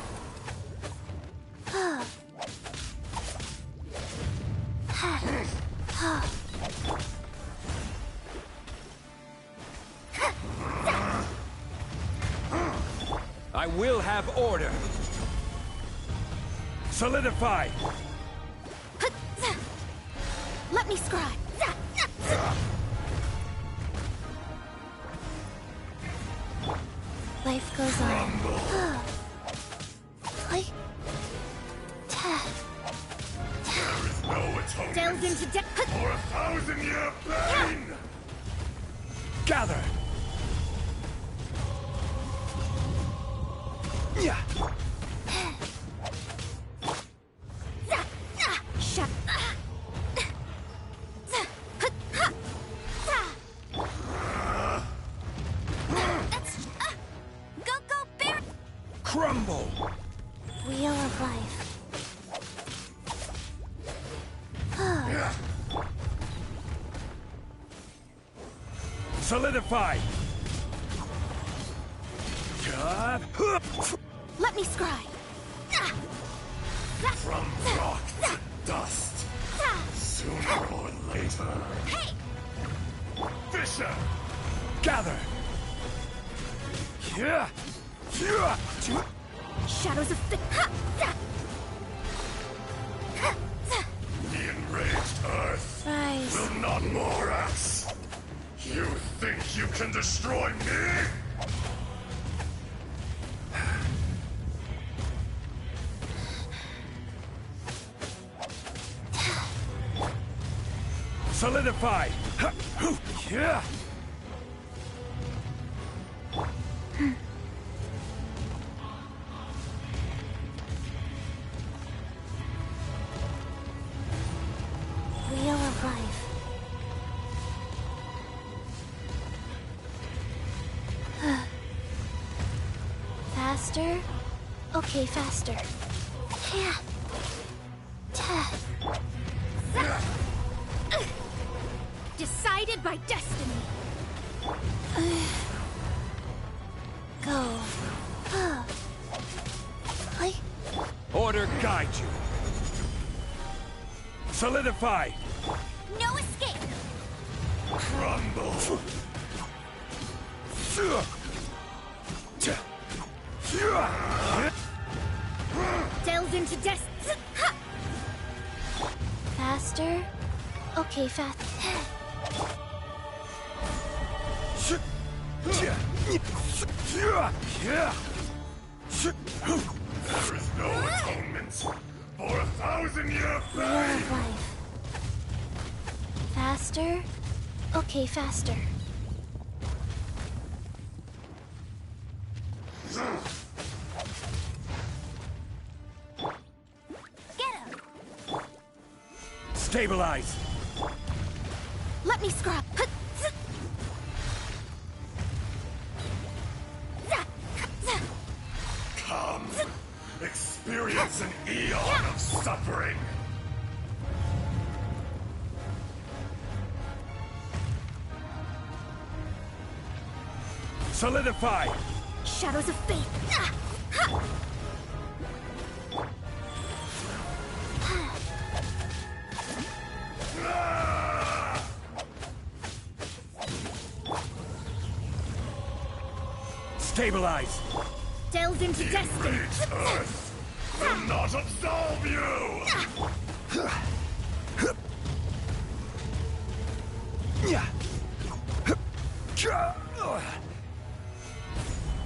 I will have order. Solidify! Let me scribe. Life goes on. There is no atonement Delved into for a 1,000-year pain! Gather! Yeah. Shut. Go, bear. Crumble! Wheel of life. Solidify! God! Let me scry. From rock to dust, sooner or later. Hey! Fisher! Gather! Yeah! Shadows of fate. The enraged earth Rise. will not more us. You think you can destroy me? Solidify! Yeah! Wheel of life. Faster? Okay, faster. Yeah. Decided by destiny. Go. Order guide you. Solidify. No escape. Crumble. Delve into destiny. Faster. Okay, fast. There is no atonement for 1,000-year Wheel pain! of life. Faster. Okay, faster. Get him! Stabilize. Let me scrub. Come, experience an eon of suffering! Solidify. Shadows of fate. Stabilize. Delve into destiny. Enraged Earth will not absolve you!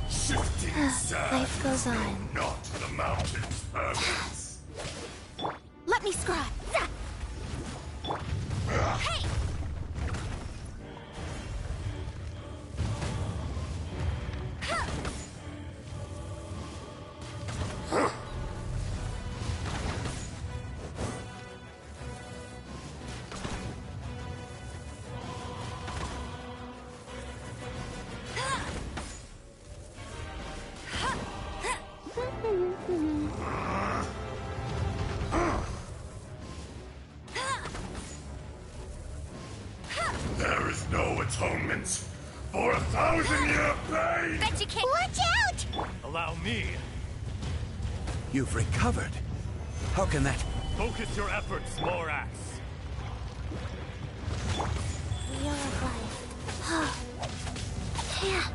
Shifting sands Life goes on. know not the mountain's purpose. Let me scry. Hey! There is no atonement for 1,000-year pain! Bet you can't. Watch out! Allow me. You've recovered. How can that... Focus your efforts, Morax. Wheel of life. Yeah.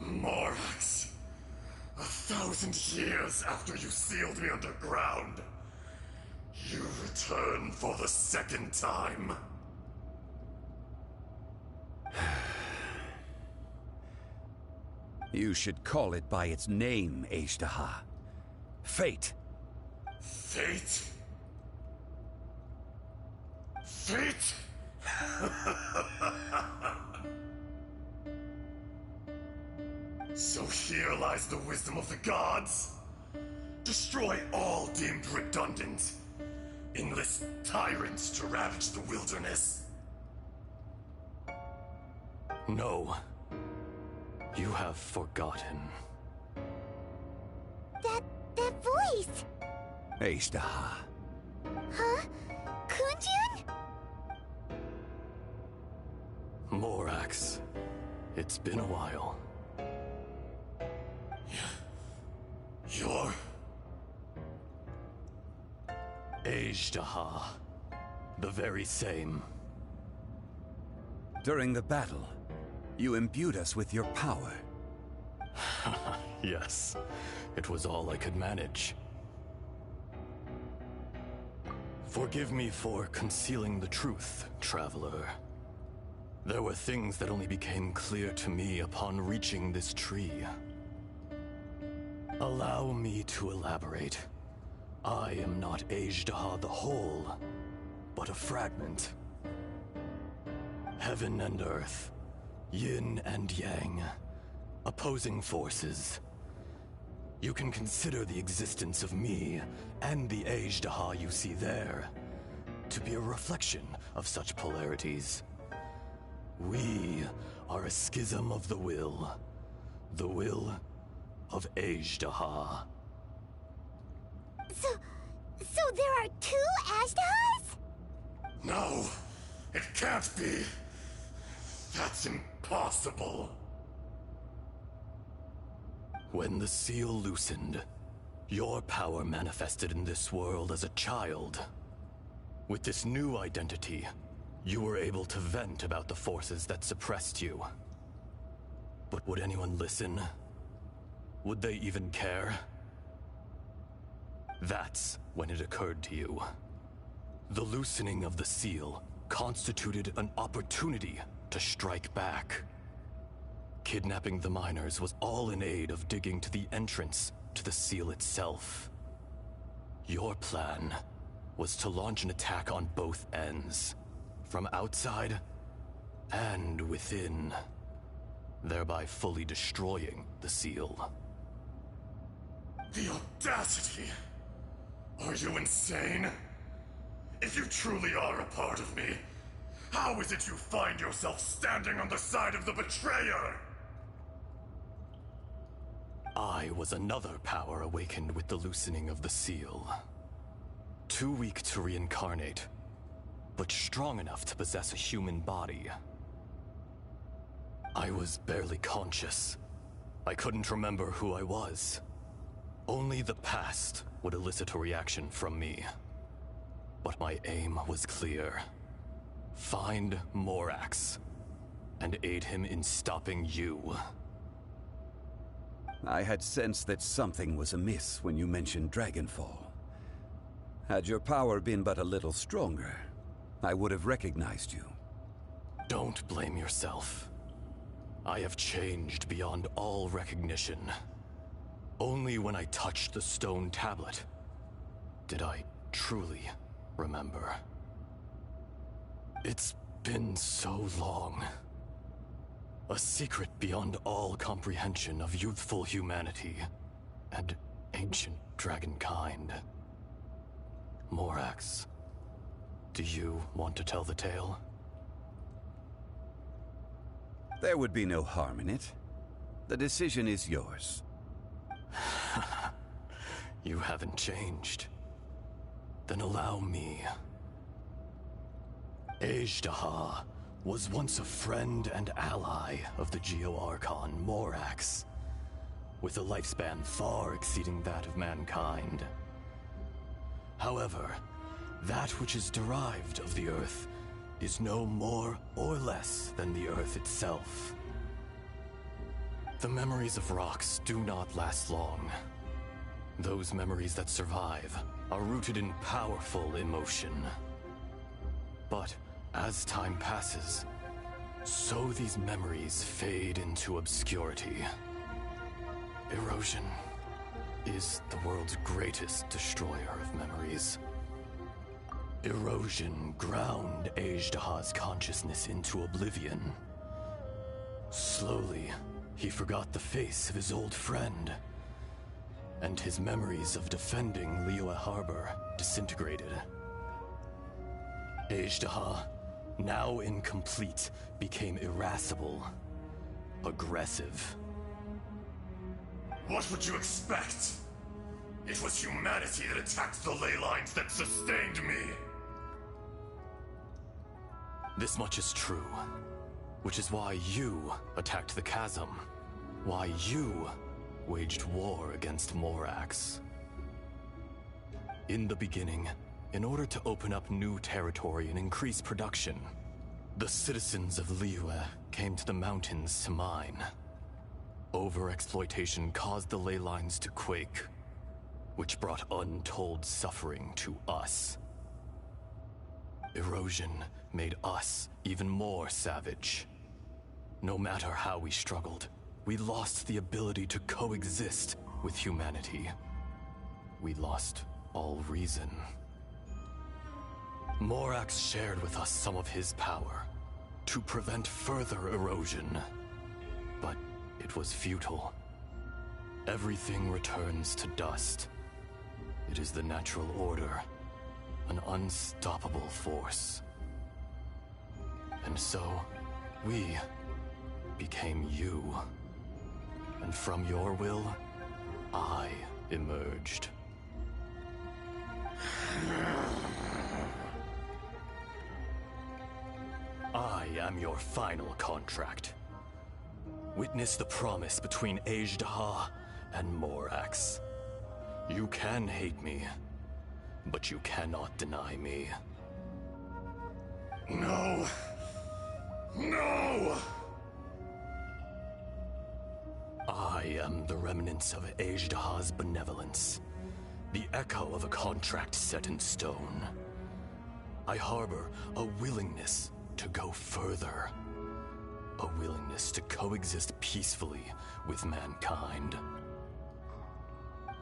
Morax, 1,000 years after you sealed me underground, you return for the second time. You should call it by its name, Azhdaha. Fate. Fate? Fate? So here lies the wisdom of the gods. Destroy all deemed redundant. Enlist tyrants to ravage the wilderness. No. You have forgotten. That voice! Azhdaha. Huh? Kunjun? Morax. It's been a while. You're... Azhdaha. The very same. During the battle, you imbued us with your power. Yes. It was all I could manage. Forgive me for concealing the truth, Traveler. There were things that only became clear to me upon reaching this tree. Allow me to elaborate. I am not Azhdaha the whole, but a fragment. Heaven and earth, yin and yang, opposing forces. You can consider the existence of me and the Azhdaha you see there to be a reflection of such polarities. We are a schism of the will of Azhdaha. So there are two Azhdahas? No, it can't be. That's impossible. When the seal loosened, your power manifested in this world as a child. With this new identity, you were able to vent about the forces that suppressed you. But would anyone listen? Would they even care? That's when it occurred to you. The loosening of the seal constituted an opportunity to strike back. Kidnapping the miners was all in aid of digging to the entrance to the seal itself. Your plan was to launch an attack on both ends, from outside and within, thereby fully destroying the seal. The audacity! Are you insane? If you truly are a part of me, how is it you find yourself standing on the side of the betrayer? I was another power awakened with the loosening of the seal. Too weak to reincarnate, but strong enough to possess a human body. I was barely conscious. I couldn't remember who I was. Only the past would elicit a reaction from me. But my aim was clear. Find Morax, and aid him in stopping you. I had sensed that something was amiss when you mentioned Dragonfall. Had your power been but a little stronger, I would have recognized you. Don't blame yourself. I have changed beyond all recognition. Only when I touched the stone tablet did I truly remember. It's been so long. A secret beyond all comprehension of youthful humanity and ancient dragonkind. Morax, do you want to tell the tale? There would be no harm in it. The decision is yours. You haven't changed. Then allow me. Azhdaha was once a friend and ally of the Geo-Archon Morax, with a lifespan far exceeding that of mankind. However, that which is derived of the Earth is no more or less than the Earth itself. The memories of rocks do not last long. Those memories that survive are rooted in powerful emotion. But as time passes, so these memories fade into obscurity. Erosion is the world's greatest destroyer of memories. Erosion ground Azhdaha's consciousness into oblivion. Slowly, he forgot the face of his old friend, and his memories of defending Liyue Harbor disintegrated. Azhdaha, now incomplete, became irascible, aggressive. What would you expect? It was humanity that attacked the ley lines that sustained me. This much is true, which is why you attacked the chasm, why you waged war against Morax. In the beginning, in order to open up new territory and increase production, the citizens of Liyue came to the mountains to mine. Overexploitation caused the ley lines to quake, which brought untold suffering to us. Erosion made us even more savage. No matter how we struggled, we lost the ability to coexist with humanity. We lost all reason. Morax shared with us some of his power to prevent further erosion, but it was futile. everything returns to dust. It is the natural order, an unstoppable force. And so, we became you. And from your will, I emerged. I am your final contract. Witness the promise between Azhdaha and Morax. You can hate me, but you cannot deny me. No. No! I am the remnants of Azhdaha's benevolence, the echo of a contract set in stone. I harbor a willingness to go further, a willingness to coexist peacefully with mankind.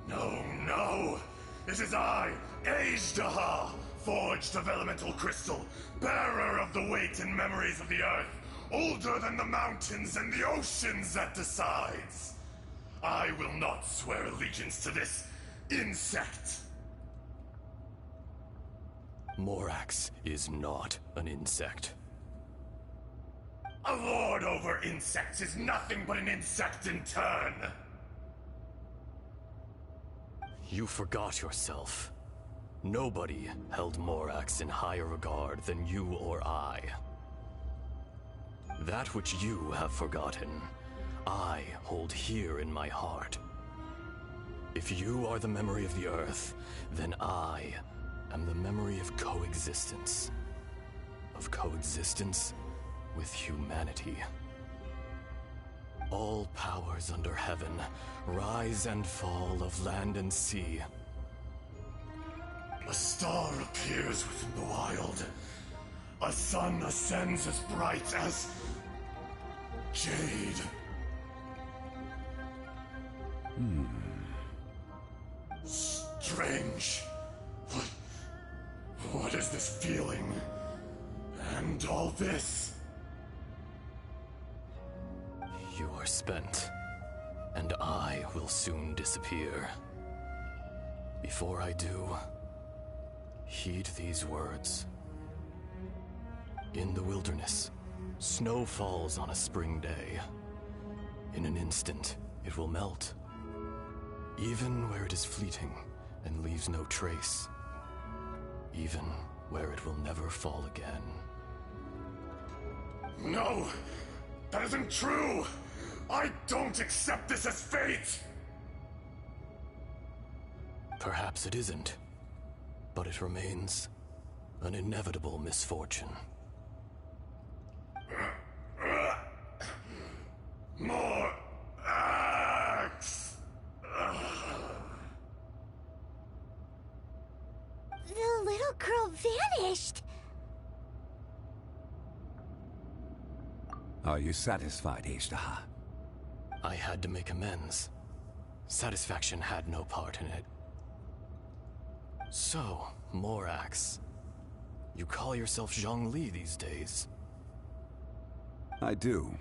No, no! It is I, Azhdaha, forged of elemental crystal, bearer of the weight and memories of the earth, older than the mountains and the oceans that decides. I will not swear allegiance to this insect. Morax is not an insect. A lord over insects is nothing but an insect in turn. You forgot yourself. Nobody held Morax in higher regard than you or I. That which you have forgotten, I hold here in my heart. If you are the memory of the Earth, then I am the memory of coexistence. Of coexistence with humanity. All powers under heaven, rise and fall of land and sea. A star appears within the wild. A sun ascends as bright as jade. Strange. What is this feeling? And all this? You are spent, and I will soon disappear. Before I do, heed these words. In the wilderness, snow falls on a spring day. In an instant, it will melt. Even where it is fleeting and leaves no trace. Even where it will never fall again. No! That isn't true! I don't accept this as fate! Perhaps it isn't, but it remains an inevitable misfortune. More axe! The little girl vanished! Are you satisfied, Azhdaha? I had to make amends. Satisfaction had no part in it. So, Morax, you call yourself Zhongli these days? I do.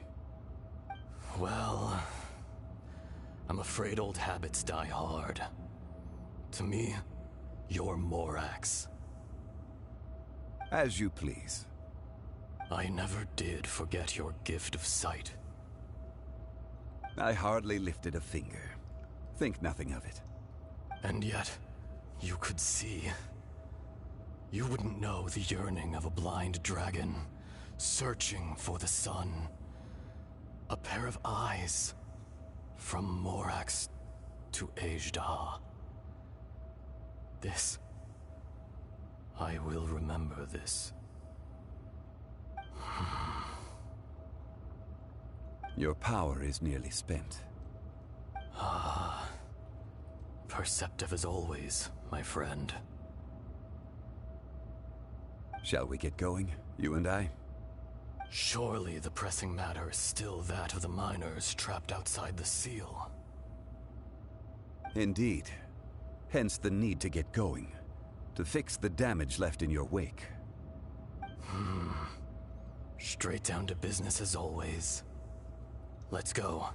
Well, I'm afraid old habits die hard. To me, you're Morax. As you please. I never did forget your gift of sight. I hardly lifted a finger. Think nothing of it. And yet, you could see. You wouldn't know the yearning of a blind dragon, searching for the sun. A pair of eyes, from Morax to Azhdaha. This, I will remember this. Your power is nearly spent. Ah, perceptive as always, my friend. Shall we get going, you and I? Surely the pressing matter is still that of the miners trapped outside the seal. Indeed. Hence the need to get going. To fix the damage left in your wake. Straight down to business as always. Let's go.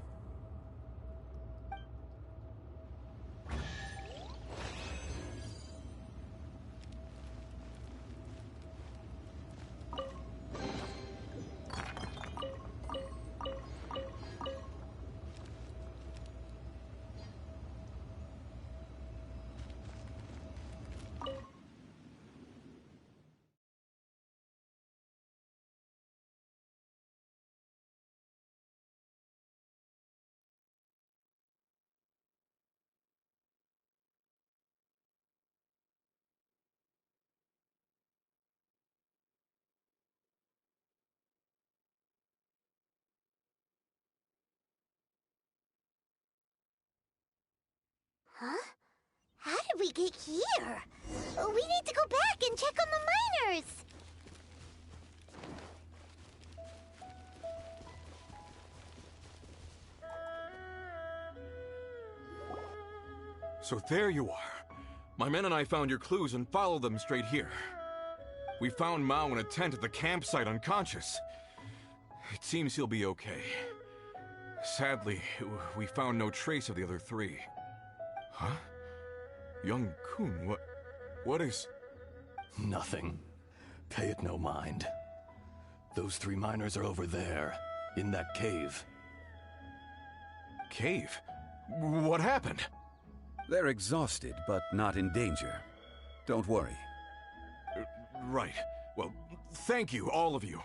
Huh? How did we get here? We need to go back and check on the miners! So there you are. My men and I found your clues and followed them straight here. We found Mao in a tent at the campsite unconscious. It seems he'll be okay. Sadly, we found no trace of the other three. Huh? Young Kun, what is... Nothing. Pay it no mind. Those 3 miners are over there, in that cave. Cave? What happened? They're exhausted, but not in danger. Don't worry. Right. Well, thank you, all of you.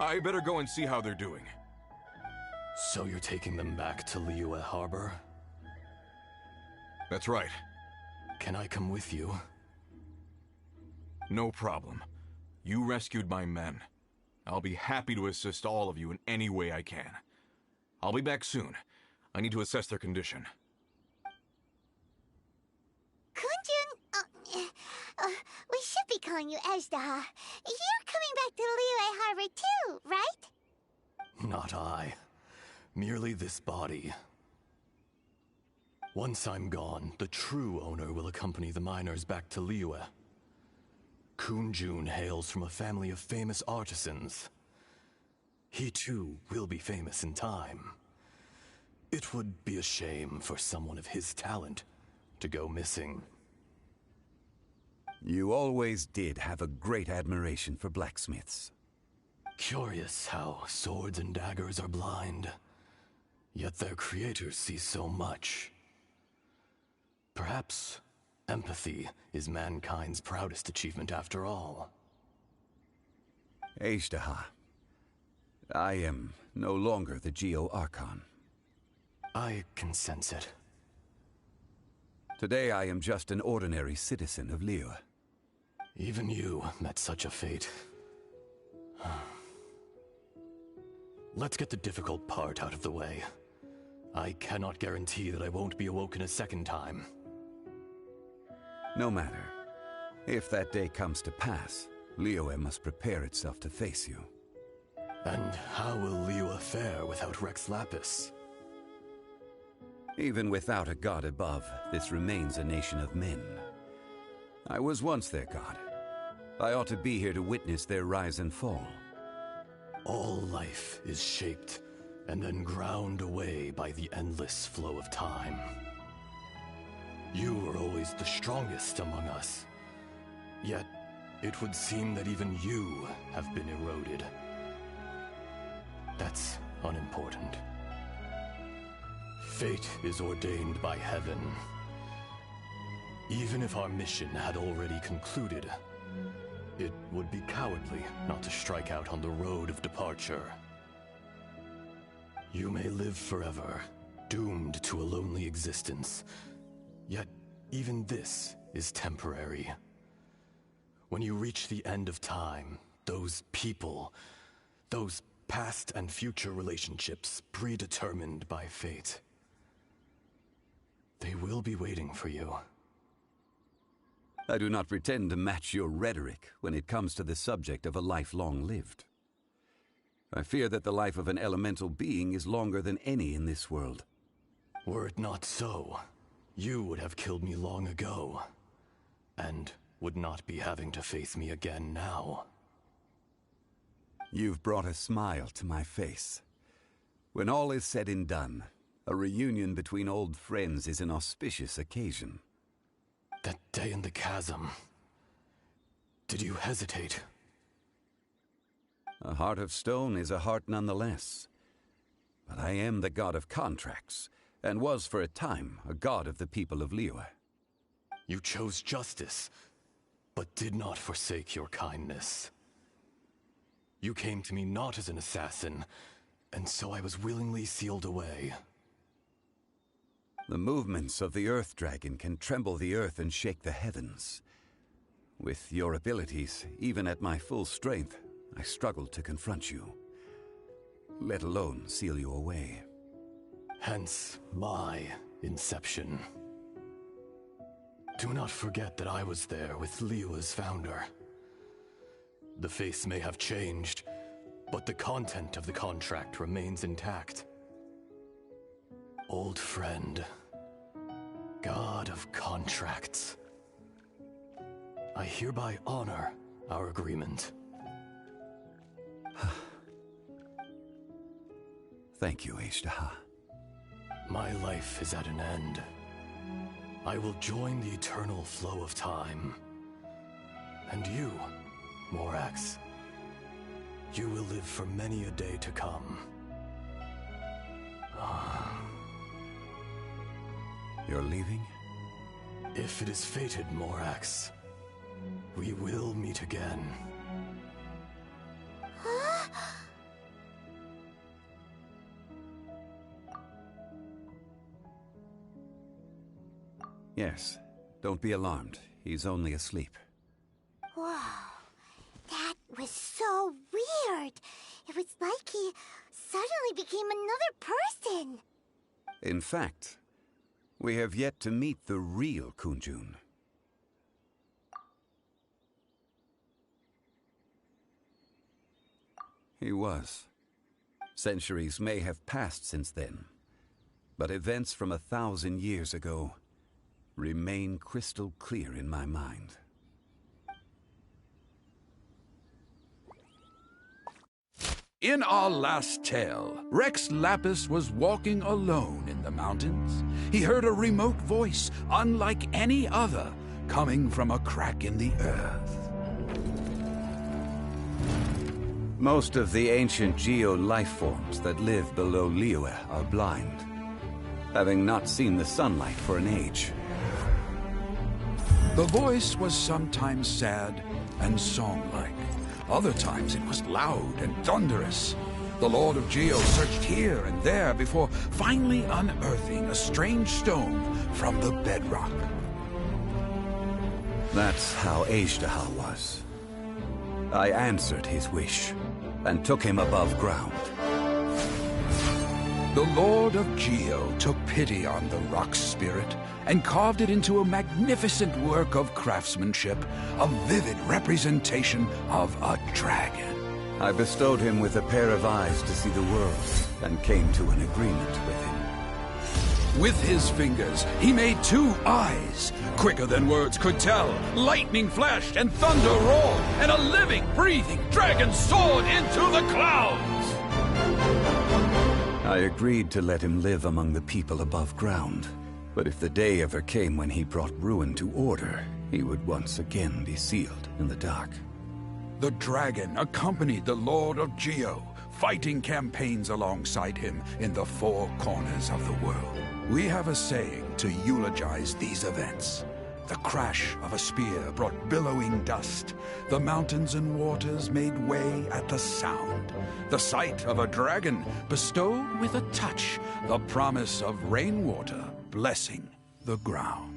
I better go and see how they're doing. So you're taking them back to Liyue Harbor? That's right. Can I come with you? No problem. You rescued my men. I'll be happy to assist all of you in any way I can. I'll be back soon. I need to assess their condition. Kunjun, we should be calling you Azhdaha. You're coming back to Liyue Harbor too, right? Not I. Merely this body. Once I'm gone, the true owner will accompany the miners back to Liyue. Kunjun hails from a family of famous artisans. He too will be famous in time. It would be a shame for someone of his talent to go missing. You always did have a great admiration for blacksmiths. Curious how swords and daggers are blind, yet their creators see so much. Perhaps empathy is mankind's proudest achievement after all. Azhdaha, I am no longer the Geo Archon. I can sense it. Today I am just an ordinary citizen of Liyue. Even you met such a fate. Let's get the difficult part out of the way. I cannot guarantee that I won't be awoken a second time. No matter. If that day comes to pass, Liyue must prepare itself to face you. And how will Liyue fare without Rex Lapis? Even without a god above, this remains a nation of men. I was once their god. I ought to be here to witness their rise and fall. All life is shaped and then ground away by the endless flow of time. You were always the strongest among us. Yet, it would seem that even you have been eroded. That's unimportant. Fate is ordained by heaven. Even if our mission had already concluded, it would be cowardly not to strike out on the road of departure. You may live forever, doomed to a lonely existence. Yet, even this is temporary. When you reach the end of time, those people, those past and future relationships predetermined by fate, they will be waiting for you. I do not pretend to match your rhetoric when it comes to the subject of a life long lived. I fear that the life of an elemental being is longer than any in this world. Were it not so, you would have killed me long ago, and would not be having to face me again now. You've brought a smile to my face. When all is said and done, a reunion between old friends is an auspicious occasion. That day in the chasm, did you hesitate? A heart of stone is a heart nonetheless. But I am the god of contracts, and was for a time a god of the people of Liyue. You chose justice, but did not forsake your kindness. You came to me not as an assassin, and so I was willingly sealed away. The movements of the Earth Dragon can tremble the earth and shake the heavens. With your abilities, even at my full strength, I struggled to confront you, let alone seal you away. Hence my inception. Do not forget that I was there with Liyue's founder. The face may have changed, but the content of the contract remains intact. Old friend, God of contracts, I hereby honor our agreement. Thank you, Azhdaha. My life is at an end. I will join the eternal flow of time. And you, Morax, you will live for many a day to come. You're leaving? If it is fated, Morax, we will meet again. Yes. Don't be alarmed. He's only asleep. Whoa. That was so weird. It was like he suddenly became another person. In fact, we have yet to meet the real Kunjun. He was. Centuries may have passed since then, but events from 1,000 years ago remain crystal clear in my mind. In our last tale, Rex Lapis was walking alone in the mountains. He heard a remote voice, unlike any other, coming from a crack in the earth. Most of the ancient Geo life forms that live below Liyue are blind, having not seen the sunlight for an age. The voice was sometimes sad and song-like. Other times it was loud and thunderous. The Lord of Geo searched here and there before finally unearthing a strange stone from the bedrock. That's how Azhdaha was. I answered his wish and took him above ground. The Lord of Geo took pity on the rock spirit and carved it into a magnificent work of craftsmanship, a vivid representation of a dragon. I bestowed him with a pair of eyes to see the world and came to an agreement with him. With his fingers, he made 2 eyes, quicker than words could tell. Lightning flashed and thunder roared, and a living, breathing dragon soared into the clouds. I agreed to let him live among the people above ground. But if the day ever came when he brought ruin to order, he would once again be sealed in the dark. The dragon accompanied the Lord of Geo, fighting campaigns alongside him in the 4 corners of the world. We have a saying to eulogize these events. The crash of a spear brought billowing dust. The mountains and waters made way at the sound. The sight of a dragon bestowed with a touch the promise of rainwater blessing the ground.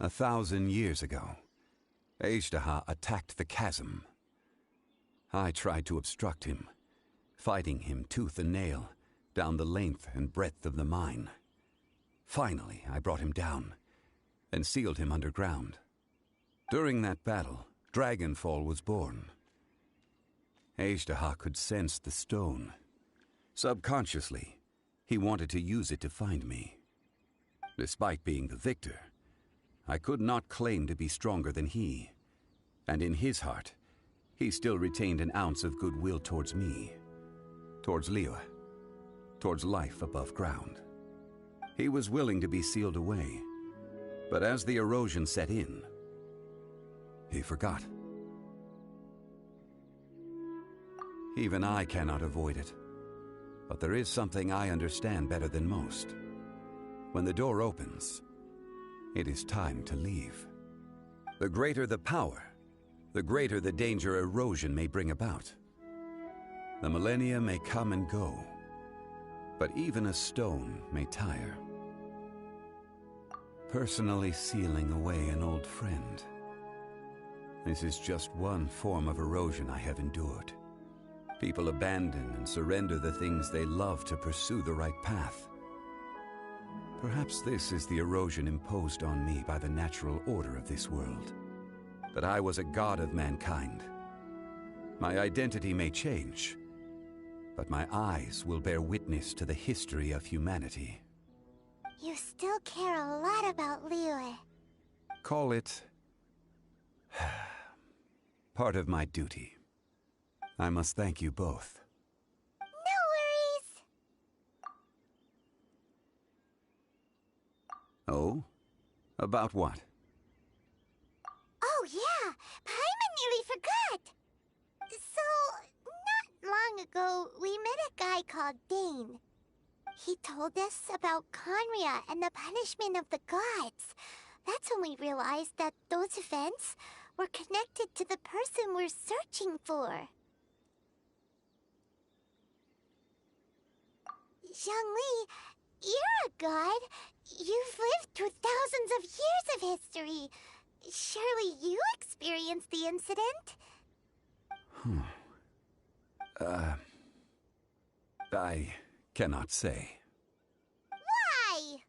A 1,000 years ago, Azhdaha attacked the chasm. I tried to obstruct him, fighting him tooth and nail down the length and breadth of the mine. Finally, I brought him down and sealed him underground. During that battle, Dragonfall was born. Azhdaha could sense the stone. Subconsciously, he wanted to use it to find me. Despite being the victor, I could not claim to be stronger than he, and in his heart, he still retained an ounce of goodwill towards me, towards Liyue, towards life above ground. He was willing to be sealed away, but as the erosion set in, he forgot. Even I cannot avoid it, but there is something I understand better than most. When the door opens, it is time to leave. The greater the power, the greater the danger erosion may bring about. The millennia may come and go, But even a stone may tire. Personally sealing away an old friend. This is just one form of erosion I have endured. People abandon and surrender the things they love to pursue the right path. Perhaps this is the erosion imposed on me by the natural order of this world. That I was a god of mankind. My identity may change, but my eyes will bear witness to the history of humanity. You still care a lot about Liyue. Call it part of my duty. I must thank you both. No worries! Oh? About what? Oh yeah, Paimon nearly forgot! So, not long ago, we met a guy called Dane. He told us about Khaenri'ah and the punishment of the gods. That's when we realized that those events were connected to the person we're searching for. Zhongli, you're a god. You've lived through thousands of years of history. Surely you experienced the incident? I cannot say. Why?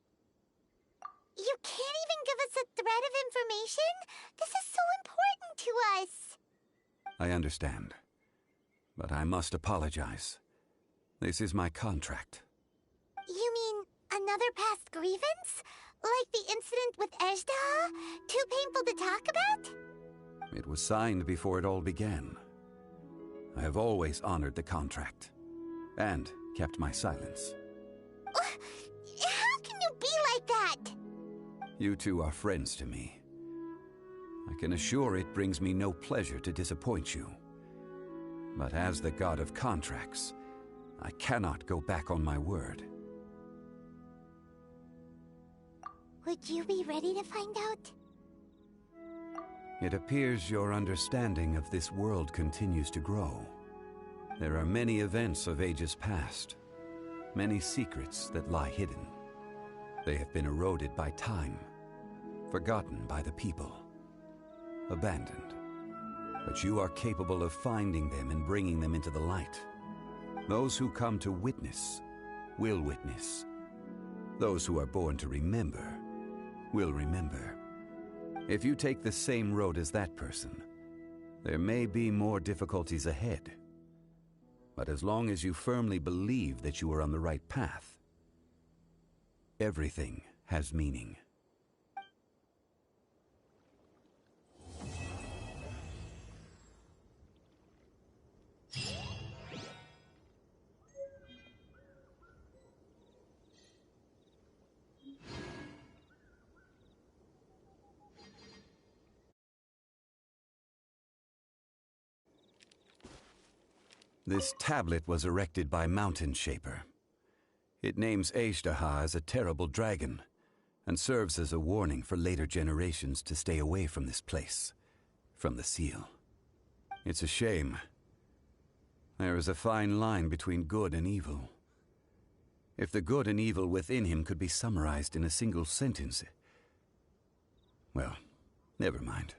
You can't even give us a thread of information? This is so important to us. I understand. But I must apologize. This is my contract. You mean another past grievance? Like the incident with Ejdah? Too painful to talk about? It was signed before it all began. I have always honored the contract. And kept my silence. How can you be like that? You two are friends to me. I can assure it brings me no pleasure to disappoint you. But as the god of contracts, I cannot go back on my word. Would you be ready to find out? It appears your understanding of this world continues to grow. There are many events of ages past, many secrets that lie hidden. They have been eroded by time, forgotten by the people, abandoned. But you are capable of finding them and bringing them into the light. Those who come to witness will witness. Those who are born to remember will remember. If you take the same road as that person, there may be more difficulties ahead. But as long as you firmly believe that you are on the right path, everything has meaning. This tablet was erected by Mountain Shaper. It names Ejdah as a terrible dragon, and serves as a warning for later generations to stay away from this place, from the seal. It's a shame. There is a fine line between good and evil. If the good and evil within him could be summarized in a single sentence... Well, never mind.